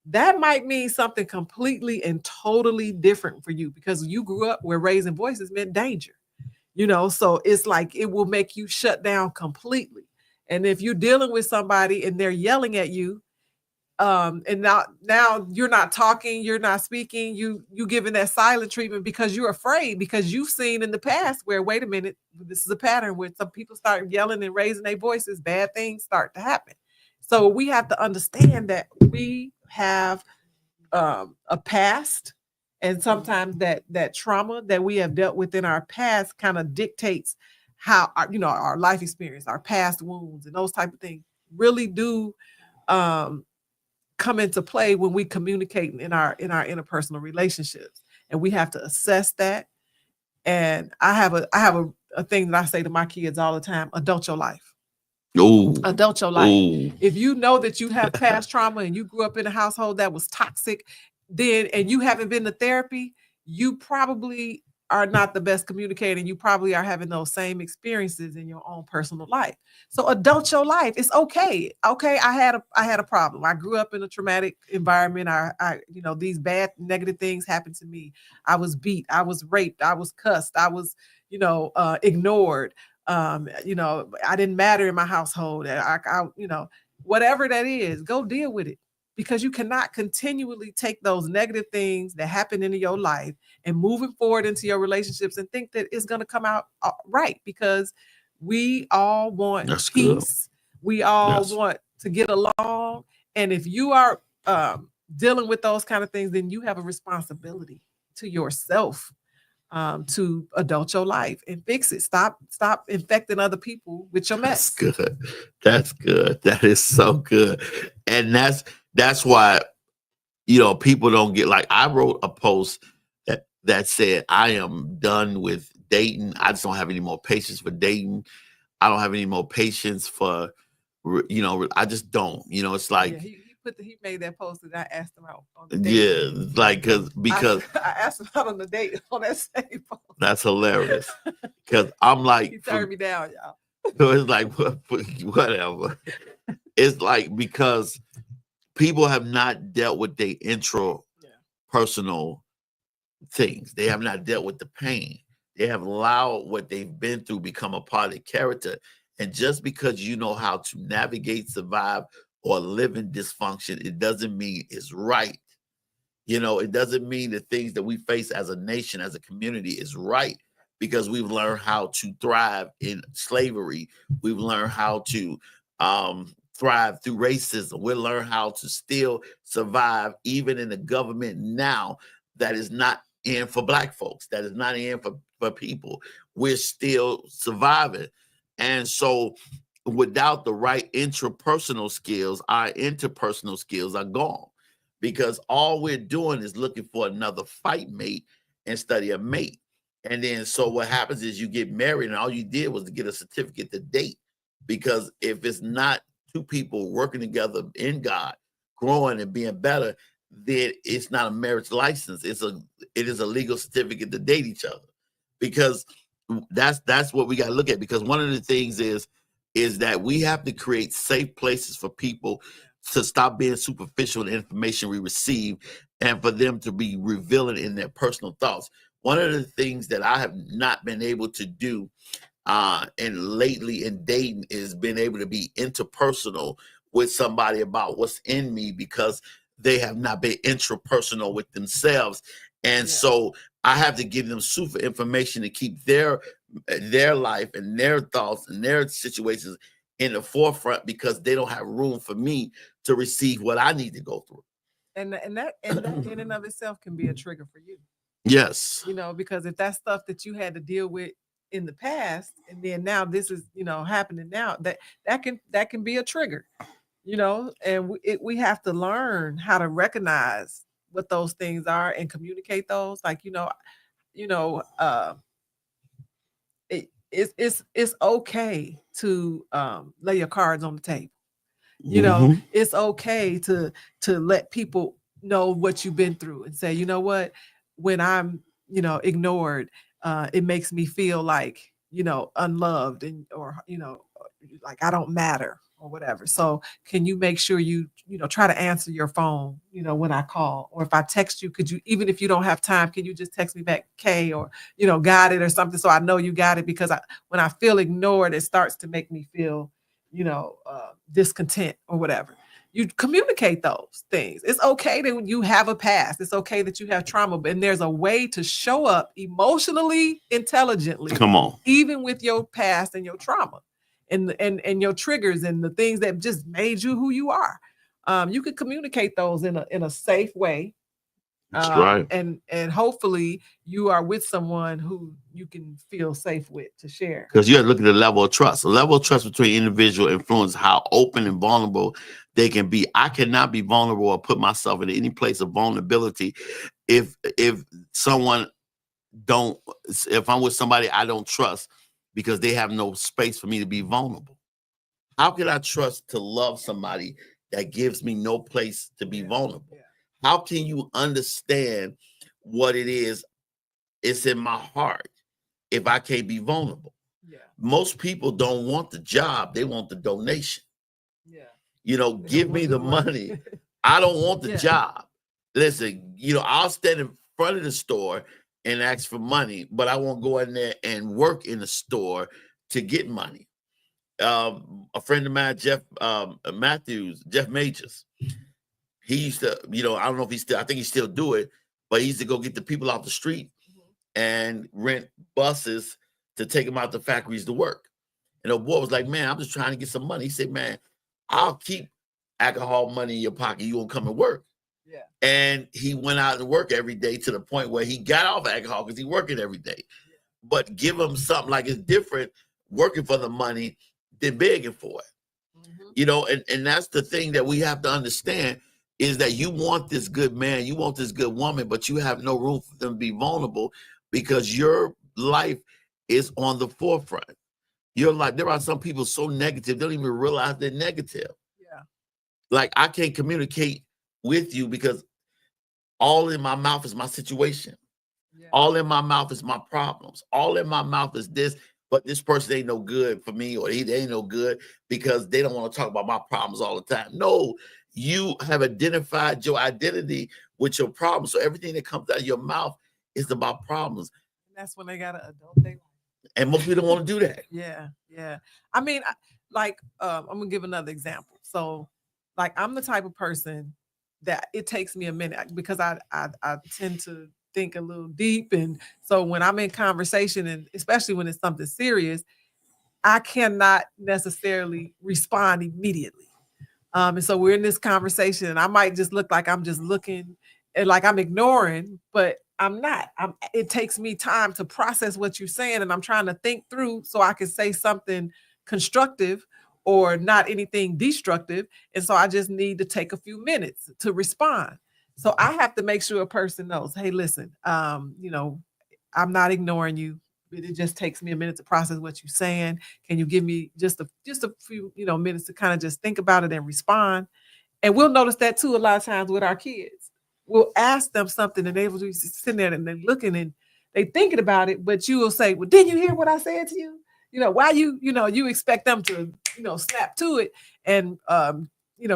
that might mean something completely and totally different for you, because you grew up where raising voices meant danger. So it's like it will make you shut down completely. And if you're dealing with somebody and they're yelling at you, and now you're not talking, you're not speaking, you giving that silent treatment because you're afraid, because you've seen in the past where, wait a minute, this is a pattern where some people start yelling and raising their voices, bad things start to happen. So we have to understand that we have a past, and sometimes that trauma that we have dealt with in our past kind of dictates how our life experience, our past wounds, and those type of things really do come into play when we communicate in our interpersonal relationships, and we have to assess that. And I have a thing that I say to my kids all the time: adult your life. Adult your life. If you know that you have past trauma and you grew up in a household that was toxic, and you haven't been to therapy, you probably are not the best communicator. You probably are having those same experiences in your own personal life. So adult your life. It's okay. Okay, I had a problem. I grew up in a traumatic environment. I these bad negative things happened to me. I was beat. I was raped. I was cussed. I was ignored. I didn't matter in my household. Whatever that is, go deal with it. Because you cannot continually take those negative things that happen into your life and moving forward into your relationships and think that it's going to come out right, because we all want peace. We all want to get along. And if you are dealing with those kind of things, then you have a responsibility to yourself to adult your life and fix it. Stop infecting other people with your mess. That's good. That's good. That is so good. And that's why, people don't get, like, I wrote a post that said, I am done with dating. I just don't have any more patience for dating. I don't have any more patience for, I just don't. It's like, he made that post and I asked him out on the date. Yeah, like because I asked him out on the date on that same post. That's hilarious. Because I'm like, he turned me down, y'all. So it's like whatever. It's like because people have not dealt with their personal things. They have not dealt with the pain. They have allowed what they've been through become a part of their character. And just because you know how to navigate, survive, or live in dysfunction, it doesn't mean it's right. It doesn't mean the things that we face as a nation, as a community is right, because we've learned how to thrive in slavery. We've learned how to thrive through racism. We learn how to still survive even in a government now that is not in for Black folks, that is not in for people. We're still surviving. And so without the right intrapersonal skills, our interpersonal skills are gone, because all we're doing is looking for another fight mate instead of a mate. And then so what happens is you get married and all you did was to get a certificate to date, because if it's not two people working together in God, growing and being better, then it's not a marriage license. It is a legal certificate to date each other, because that's what we got to look at. Because one of the things is that we have to create safe places for people to stop being superficial in the information we receive, and for them to be revealing in their personal thoughts. One of the things that I have not been able to do and lately in dating is being able to be interpersonal with somebody about what's in me, because they have not been intrapersonal with themselves. And so I have to give them super information to keep their life and their thoughts and their situations in the forefront, because they don't have room for me to receive what I need to go through. And that in and of itself can be a trigger for you. Yes. Because if that's stuff that you had to deal with in the past, and then now this is, happening now, that can be a trigger, and we have to learn how to recognize what those things are and communicate those. Like, it's okay to lay your cards on the table. It's okay to let people know what you've been through and say, you know what, when I'm, ignored, it makes me feel like, unloved, and or like I don't matter or whatever. So can you make sure you try to answer your phone, when I call, or if I text you, could you, even if you don't have time, can you just text me back K, or got it or something, so I know you got it, because when I feel ignored, it starts to make me feel discontent or whatever. You communicate those things. It's okay that you have a past. It's okay that you have trauma, and there's a way to show up emotionally intelligently. Come on. Even with your past and your trauma and your triggers and the things that just made you who you are. You could communicate those in a safe way. That's right. And hopefully you are with someone who you can feel safe with to share. Because you have to look at the level of trust. The level of trust between individual influence, how open and vulnerable they can be. I cannot be vulnerable or put myself in any place of vulnerability if someone if I'm with somebody I don't trust, because they have no space for me to be vulnerable. How can I trust to love somebody that gives me no place to be vulnerable? Yeah. How can you understand what it is? It's in my heart if I can't be vulnerable. Yeah. Most people don't want the job. They want the donation. Yeah. Give me the money. I don't want the job. Listen, I'll stand in front of the store and ask for money, but I won't go in there and work in the store to get money. A friend of mine, Jeff Majors, he used to, I don't know if I think he still do it, but he used to go get the people off the street and rent buses to take them out to factories to work. And the boy was like, man, I'm just trying to get some money. He said, man, I'll keep alcohol money in your pocket. You won't come and work. Yeah. And he went out to work every day to the point where he got off alcohol because he working every day. Yeah. But give him something, like it's different working for the money than begging for it. Mm-hmm. And that's the thing that we have to understand. is that you want this good man, you want this good woman, but you have no room for them to be vulnerable because your life is on the forefront. You're like, there are some people so negative, they don't even realize they're negative. Yeah. Like, I can't communicate with you because all in my mouth is my situation. Yeah. All in my mouth is my problems. All in my mouth is this, but this person ain't no good for me, or they ain't no good because they don't want to talk about my problems all the time. No, you have identified your identity with your problems. So everything that comes out of your mouth is about problems. And that's when they got an adult day. And most people don't want to do that. Yeah, yeah. I mean, I'm gonna give another example. So, like, I'm the type of person that it takes me a minute because I tend to think a little deep, and so when I'm in conversation, and especially when it's something serious, I cannot necessarily respond immediately. And so we're in this conversation, and I might just look like I'm just looking and like I'm ignoring, but I'm not. It takes me time to process what you're saying, and I'm trying to think through so I can say something constructive or not anything destructive. And so I just need to take a few minutes to respond. So I have to make sure a person knows, hey, listen, I'm not ignoring you. It just takes me a minute to process what you're saying. Can you give me just a few, minutes to kind of just think about it and respond? And we'll notice that too a lot of times with our kids. We'll ask them something and they will be sitting there and they're looking and they thinking about it, but you will say, well, didn't you hear what I said to you? Why you expect them to, snap to it and,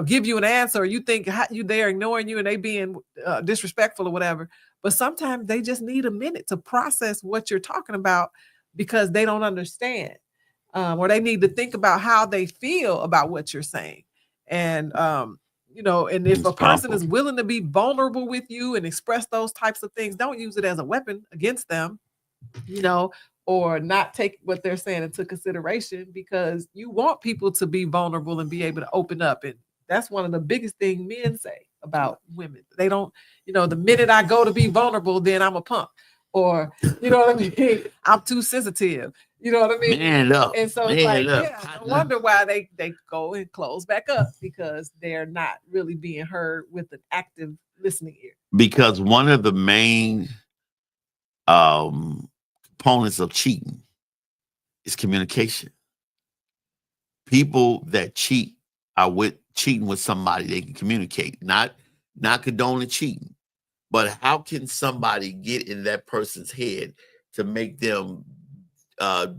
give you an answer, or you think they're ignoring you and they being disrespectful or whatever. But sometimes they just need a minute to process what you're talking about because they don't understand, or they need to think about how they feel about what you're saying. And, and if a person is willing to be vulnerable with you and express those types of things, don't use it as a weapon against them, or not take what they're saying into consideration, because you want people to be vulnerable and be able to open up. And that's one of the biggest things men say about women. They don't, the minute I go to be vulnerable, then I'm a punk, or, what I mean? I'm too sensitive. You know what I mean? Man up. And so it's like, I wonder why they go and close back up, because they're not really being heard with an active listening ear. Because one of the main components of cheating is communication. People that cheat are cheating with somebody they can communicate, not condoning cheating. But how can somebody get in that person's head to make them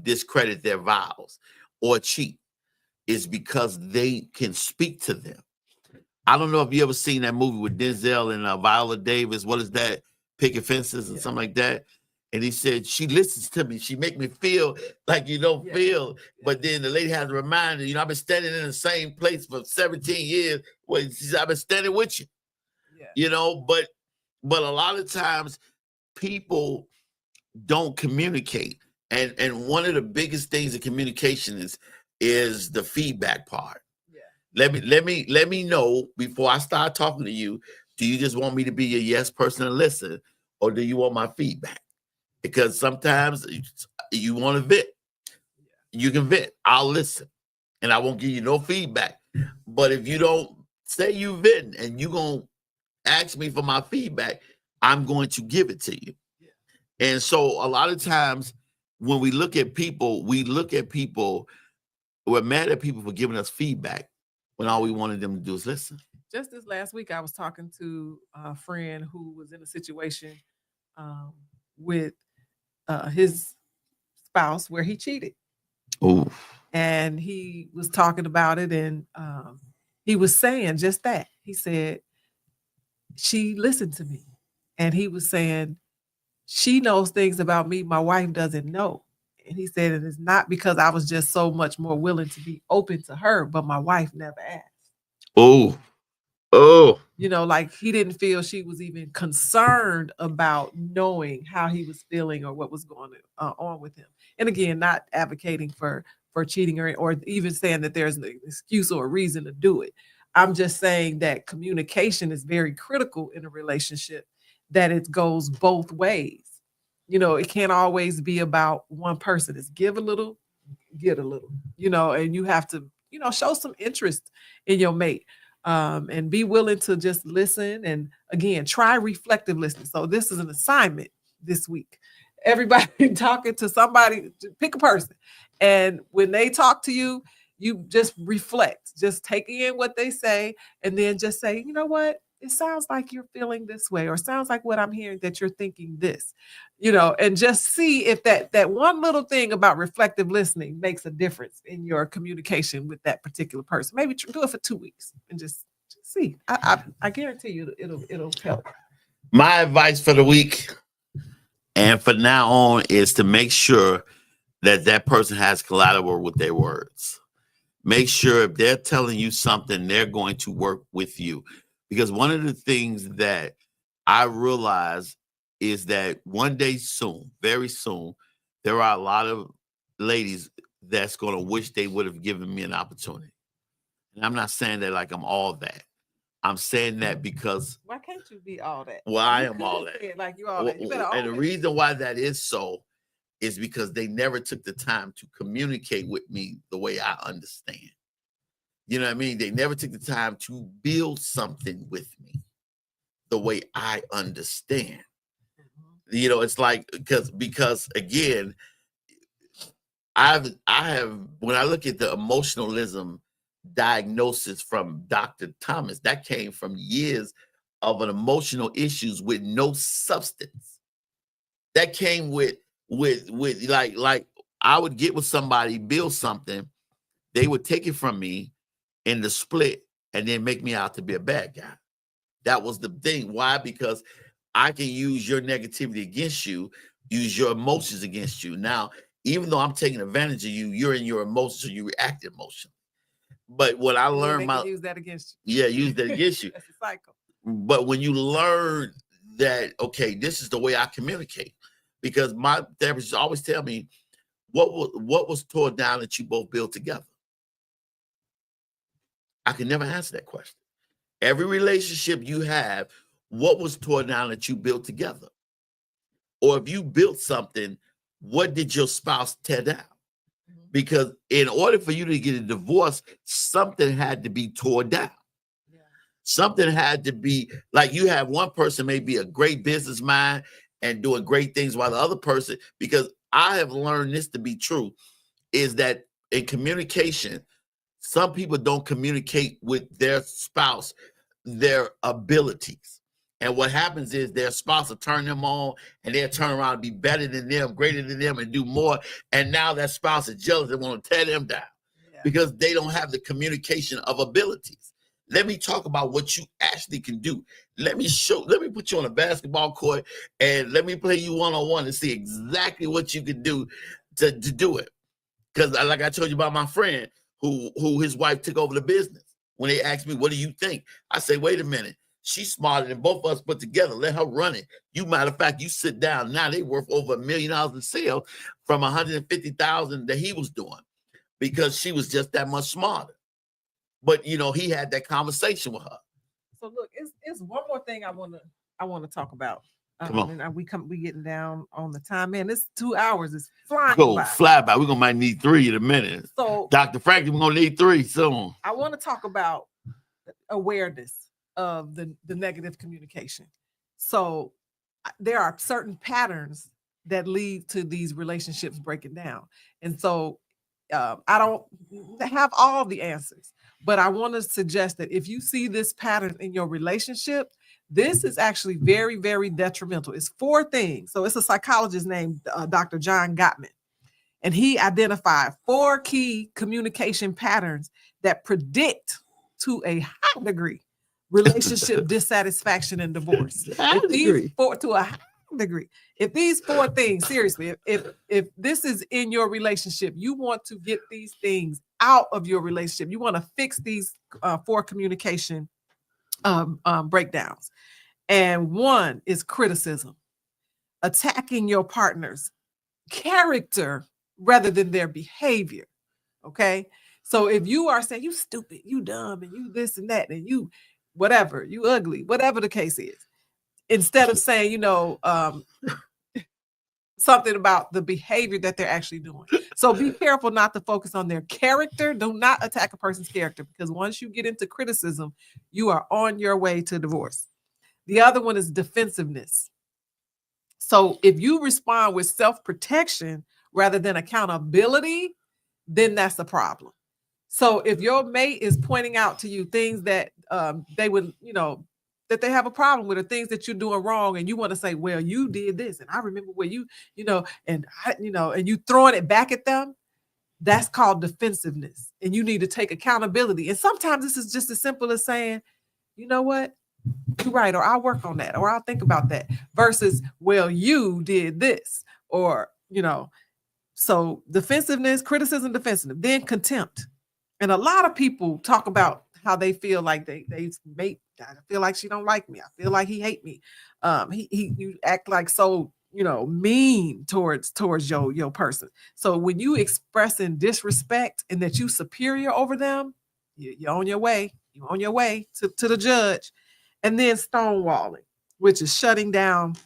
discredit their vows or cheat? Is because they can speak to them. I don't know if you ever seen that movie with Denzel and Viola Davis. What is that? Picket Fences and something like that. And he said, she listens to me. She make me feel like you don't feel. But then the lady has a reminder, I've been standing in the same place for 17 years. Well, she said, I've been standing with you. But a lot of times people don't communicate. And one of the biggest things in communication is the feedback part. Yeah. Let me know before I start talking to you. Do you just want me to be your yes person and listen, or do you want my feedback? Because sometimes you want to vent. You can vent. I'll listen, and I won't give you no feedback. But if you don't say you vent and you gonna ask me for my feedback, I'm going to give it to you. Yeah. And so a lot of times when we look at people, we're mad at people for giving us feedback when all we wanted them to do is listen. Just this last week, I was talking to a friend who was in a situation with his spouse where he cheated. Ooh. And he was talking about it, and he was saying just that. He said, she listened to me. And he was saying, she knows things about me my wife doesn't know. And he said, it is not because I was just so much more willing to be open to her, but my wife never asked. Oh. Like he didn't feel she was even concerned about knowing how he was feeling or what was going on with him. And again, not advocating for cheating or even saying that there's an excuse or a reason to do it. I'm just saying that communication is very critical in a relationship, that it goes both ways. It can't always be about one person. It's give a little, get a little, and you have to, show some interest in your mate. and be willing to just listen. And again, try reflective listening. So this is an assignment this week. Everybody talking to somebody, pick a person. And when they talk to you, you just reflect, just take in what they say, and then just say, you know what? It sounds like you're feeling this way, or sounds like what I'm hearing that you're thinking this, and just see if that one little thing about reflective listening makes a difference in your communication with that particular person. Maybe do it for 2 weeks and just see. I guarantee you it'll help. My advice for the week and for now on is to make sure that person has collateral with their words. Make sure if they're telling you something, they're going to work with you. Because one of the things that I realize is that one day soon, very soon, there are a lot of ladies that's going to wish they would have given me an opportunity. And I'm not saying that like I'm all that. I'm saying that because... Why can't you be all that? Well, I am all that. Like you all that. You better and the reason why that is so is because they never took the time to communicate with me the way I understand. You know what I mean? They never took the time to build something with me the way I understand. It's like, because again, I have, when I look at the emotionalism diagnosis from Dr. Thomas, that came from years of an emotional issues with no substance. That came with like I would get with somebody, build something, they would take it from me in the split and then make me out to be a bad guy. That was the thing. Why? Because I can use your negativity against you, use your emotions against you. Now, even though I'm taking advantage of you, you're in your emotions, so you react emotionally. But when I learned use that against you. Yeah, use that against you. That's a cycle. But when you learn that, okay, this is the way I communicate, because my therapist always tell me, what was torn down that you both built together? I can never answer that question. Every relationship you have, what was torn down that you built together? Or if you built something, what did your spouse tear down? Because in order for you to get a divorce, something had to be torn down. Yeah. Something had to be, like, you have one person may be a great business mind and doing great things, while the other person, because I have learned this to be true, is that in communication, some people don't communicate with their spouse their abilities. And what happens is their spouse will turn them on and they'll turn around and be better than them, greater than them, and do more. And now that spouse is jealous and want to tear them down because they don't have the communication of abilities. Let me talk about what you actually can do. Let me put you on a basketball court and let me play you one-on-one and see exactly what you can do to do it. Because like I told you about my friend who his wife took over the business. When they asked me, what do you think? I say, wait a minute. She's smarter than both of us put together. Let her run it. You, matter of fact, you sit down. Now they worth over $1 million in sales from $150,000 that he was doing because she was just that much smarter. But he had that conversation with her. So look, it's one more thing I want to talk about. Come on. And we getting down on the time, man. It's 2 hours. It's flying by. Fly by. We're might need 3 in a minute. So Dr. Franklin, we're gonna need 3 soon. I want to talk about awareness of the negative communication. So there are certain patterns that lead to these relationships breaking down. And so I don't have all the answers, but I want to suggest that if you see this pattern in your relationship, this is actually very, very detrimental. It's 4 things. So it's a psychologist named Dr. John Gottman, and he identified 4 key communication patterns that predict to a high degree relationship dissatisfaction and divorce. To a high degree. If these 4 things, seriously, if this is in your relationship, you want to get these things out of your relationship, you want to fix these 4 communication breakdowns. And 1 is criticism, attacking your partner's character rather than their behavior. Okay. So if you are saying you stupid, you dumb, and you this and that, and you whatever, you ugly, whatever the case is, instead of saying, something about the behavior that they're actually doing. So be careful not to focus on their character. Do not attack a person's character, because once you get into criticism, you are on your way to divorce. The other one is defensiveness. So if you respond with self-protection rather than accountability, then that's a problem. So if your mate is pointing out to you things that they would, that they have a problem with, or things that you're doing wrong, and you want to say, well, you did this, and I remember where and and you throwing it back at them, that's called defensiveness. And you need to take accountability. And sometimes this is just as simple as saying, you know what? You're right, or I'll work on that, or I'll think about that, versus, well, you did this, or, so defensiveness, criticism, defensiveness, then contempt. And a lot of people talk about how they feel like they mate. I feel like she don't like me. I feel like he hate me. You act like so, mean towards your person. So when you expressing disrespect and that you superior over them, you're on your way. You're on your way to the judge. And then stonewalling, which is shutting down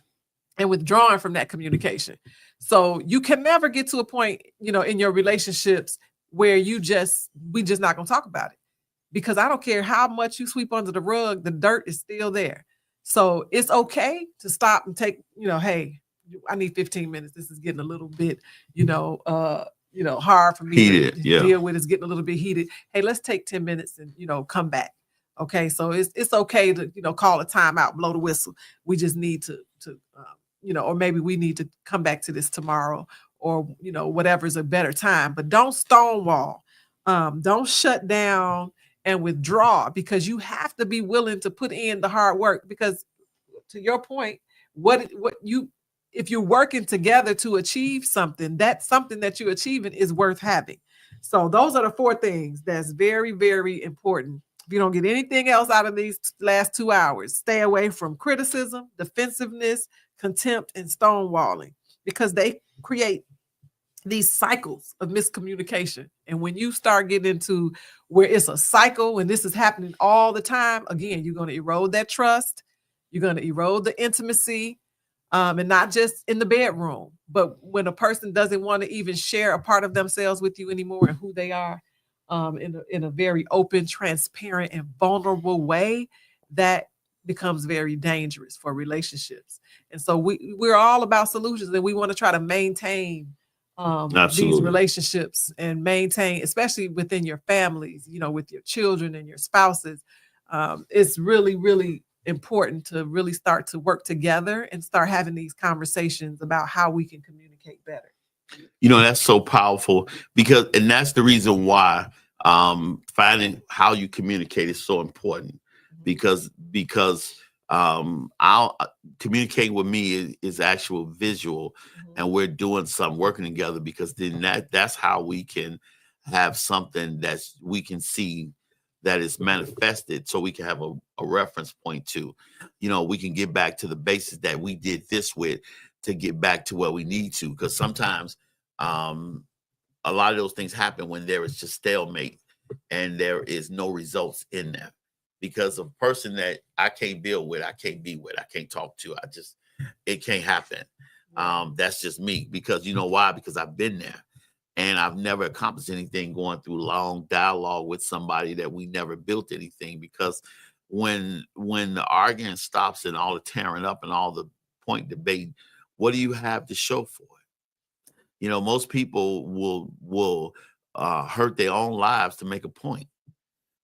and withdrawing from that communication. So you can never get to a point, in your relationships where we just not gonna talk about it, because I don't care how much you sweep under the rug, the dirt is still there. So it's okay to stop and take, hey, I need 15 minutes. This is getting a little bit, hard for me to deal with. It's getting a little bit heated. Hey, let's take 10 minutes and, come back. Okay. So it's okay to, call a timeout, blow the whistle. We just need to or maybe we need to come back to this tomorrow, or, whatever's a better time. But don't stonewall. Don't shut down and withdraw, because you have to be willing to put in the hard work. Because to your point, if you're working together to achieve something, that something that you're achieving is worth having. So those are the 4 things that's very, very important. If you don't get anything else out of these last 2 hours, stay away from criticism, defensiveness, contempt, and stonewalling, because they create these cycles of miscommunication. And when you start getting into where it's a cycle and this is happening all the time, again, you're going to erode that trust. You're going to erode the intimacy, and not just in the bedroom, but when a person doesn't want to even share a part of themselves with you anymore and who they are, in a very open, transparent, and vulnerable way, that becomes very dangerous for relationships. And so we're all about solutions, and we want to try to maintain these relationships and maintain, especially within your families, with your children and your spouses. It's really, really important to really start to work together and start having these conversations about how we can communicate better. That's so powerful, and that's the reason why finding how you communicate is so important, because I'll communicating with me is actual visual, and we're doing some working together, because then that's how we can have something that we can see that is manifested, so we can have a reference point to, we can get back to the basis that we did this with, to get back to where we need to. Because sometimes a lot of those things happen when there is just stalemate and there is no results in there. Because a person that I can't build with, I can't be with, I can't talk to, it can't happen. That's just me. Because you know why? Because I've been there, and I've never accomplished anything going through long dialogue with somebody that we never built anything. Because when the arguing stops and all the tearing up and all the point debate, what do you have to show for it? Most people will hurt their own lives to make a point.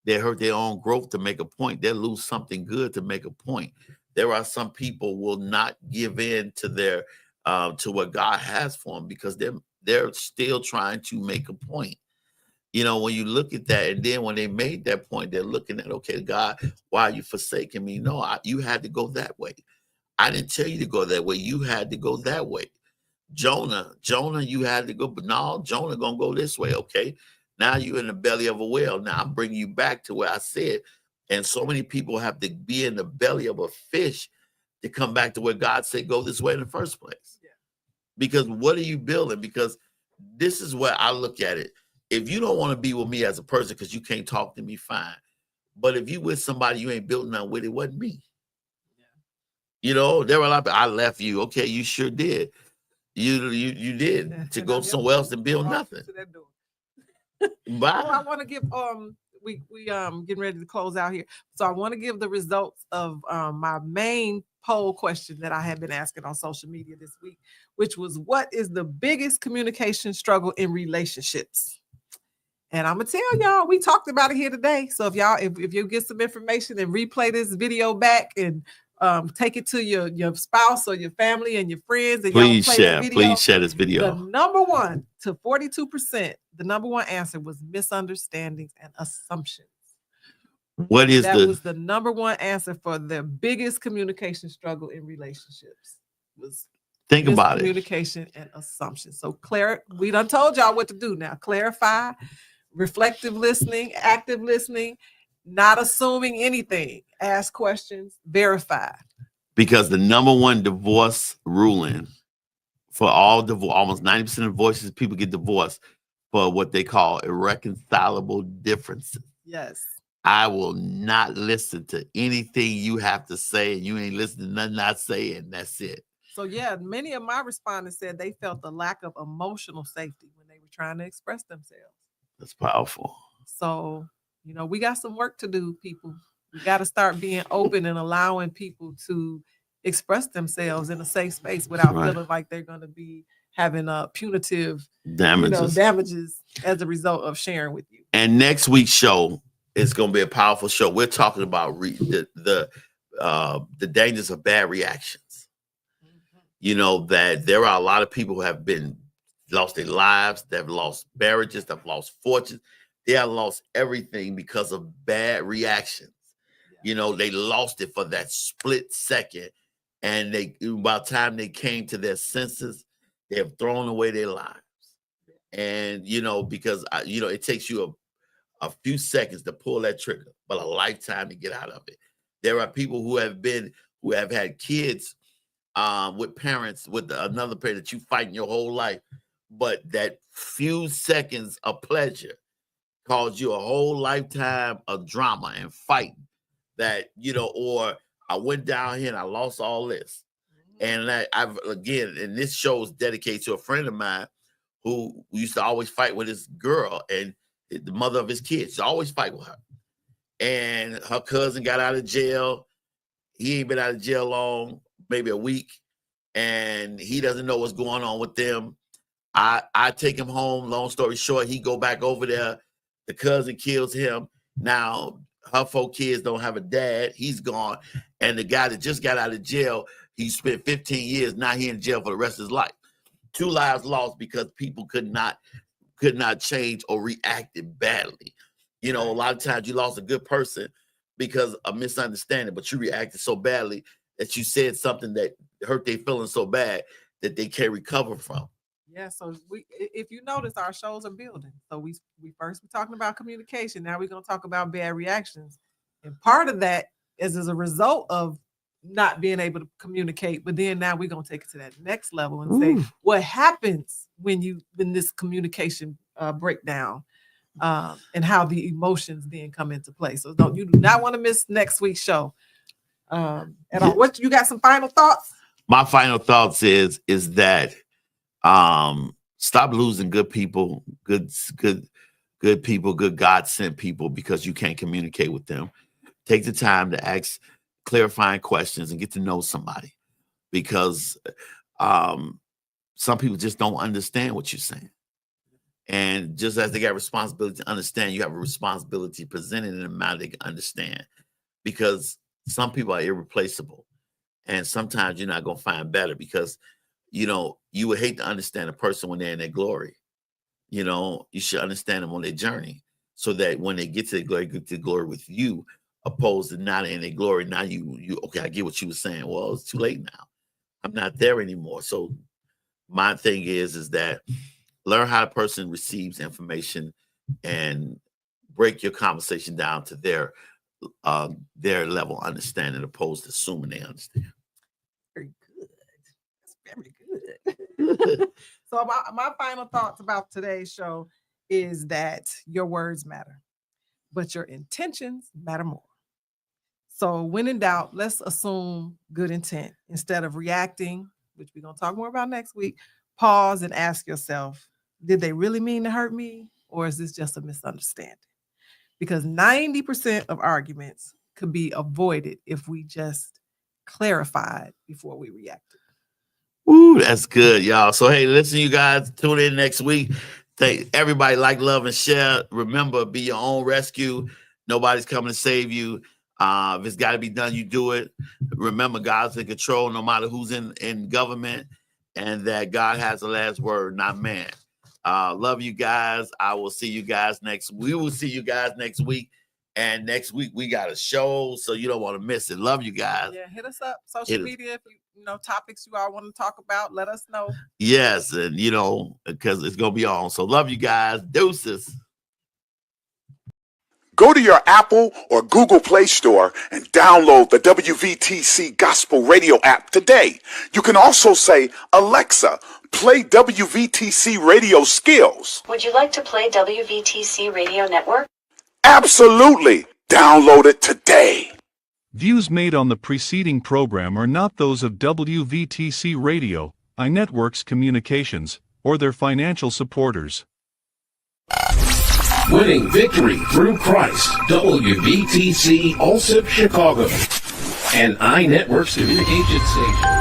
They hurt their own growth to make a point. They'll lose something good to make a point. There are some people will not give in to their to what God has for them, because they're still trying to make a point. When you look at that, and then when they made that point, they're looking at, okay, God, why are you forsaking me? No, you had to go that way. I didn't tell you to go that way. You had to go that way. Jonah, you had to go, but no, Jonah gonna go this way. Okay, now you're in the belly of a whale. Now I'm bringing you back to where I said. And so many people have to be in the belly of a fish to come back to where God said go this way in the first place. Yeah. Because what are you building? Because this is where I look at it. If you don't want to be with me as a person because you can't talk to me, fine. But if you with somebody you ain't building nothing with, it wasn't me. Yeah. There were a lot of people, I left you. Okay, you sure did. You did to go somewhere else and build nothing. Bye. So I want to give we getting ready to close out here. So I want to give the results of my main poll question that I have been asking on social media this week, which was, what is the biggest communication struggle in relationships? And I'm gonna tell y'all, we talked about it here today. So if you get some information and replay this video back and take it to your spouse or your family and your friends, and please share this video. The number one to 42%, the number one answer was misunderstandings and assumptions. That was the number one answer for the biggest communication struggle in relationships. Think about it. Communication and assumptions. So we done told y'all what to do now. Clarify, reflective listening, active listening, not assuming anything, ask questions, verify. Because the number one divorce ruling for all divorce, almost 90% of divorces, people get divorced for what they call irreconcilable differences. Yes. I will not listen to anything you have to say, and you ain't listening to nothing I say, and that's it. So yeah, many of my respondents said they felt the lack of emotional safety when they were trying to express themselves. That's powerful. So, we got some work to do, people. We got to start being open and allowing people to express themselves in a safe space without feeling like they're going to be having punitive damages as a result of sharing with you. And next week's show is going to be a powerful show. We're talking about the dangers of bad reactions. That there are a lot of people who have lost their lives, they've lost marriages, they've lost fortunes, they have lost everything because of bad reactions. They lost it for that split second, and by the time they came to their senses, they have thrown away their lives. And because it takes you a few seconds to pull that trigger, but a lifetime to get out of it. There are people who have had kids with parents, with another parent that you fight your whole life, but that few seconds of pleasure caused you a whole lifetime of drama and fighting. That or I went down here and I lost all this, and and this show is dedicated to a friend of mine who used to always fight with his girl and the mother of his kids. She always fight with her, and her cousin got out of jail. He ain't been out of jail long, maybe a week, and he doesn't know what's going on with them. I take him home. Long story short, he go back over there. The cousin kills him. Now her 4 kids don't have a dad. He's gone. And the guy that just got out of jail, he spent 15 years. Now he in jail for the rest of his life. 2 lives lost because people could not change or reacted badly. A lot of times you lost a good person because of misunderstanding, but you reacted so badly that you said something that hurt their feelings so bad that they can't recover from. Yeah, so if you notice, our shows are building. So we first were talking about communication. Now we're going to talk about bad reactions. And part of that is as a result of not being able to communicate. But then now we're going to take it to that next level and say, what happens when this communication breakdown and how the emotions then come into play. So you do not want to miss next week's show. What you got some final thoughts? My final thoughts is that stop losing good people, good people, good God-sent people because you can't communicate with them. Take the time to ask clarifying questions and get to know somebody, because some people just don't understand what you're saying. And just as they got responsibility to understand, you have a responsibility to present it in a manner they can understand, because some people are irreplaceable. And sometimes you're not going to find better, because you would hate to understand a person when they're in their glory. You should understand them on their journey, so that when they get to the glory with you, opposed to not in their glory. Now you okay, I get what you were saying. Well, it's too late now. I'm not there anymore. So my thing is that learn how a person receives information and break your conversation down to their level of understanding, opposed to assuming they understand. Very good. That's very good. So my final thoughts about today's show is that your words matter, but your intentions matter more. So when in doubt, let's assume good intent instead of reacting, which we're going to talk more about next week, pause and ask yourself, did they really mean to hurt me? Or is this just a misunderstanding? Because 90% of arguments could be avoided if we just clarified before we reacted. Ooh, that's good, y'all. So, hey, listen, you guys, tune in next week. Thank everybody, like, love, and share. Remember, be your own rescue. Nobody's coming to save you. If it's got to be done, you do it. Remember, God's in control no matter who's in government, and that God has the last word, not man. Love you guys. I will see you guys we will see you guys next week. And next week we got a show, so you don't want to miss it. Love you guys. Yeah, hit us up. Social media, if you know topics you all want to talk about, let us know. Yes, and because it's gonna be on. So love you guys. Deuces. Go to your Apple or Google Play Store and download the WVTC Gospel Radio app today. You can also say, Alexa, play WVTC Radio Skills. Would you like to play WVTC Radio Network? Absolutely. Download it today. Views made on the preceding program are not those of WVTC Radio, iNetworks Communications, or their financial supporters. Winning victory through Christ, WVTC Allsip Chicago, and iNetworks Communication Station.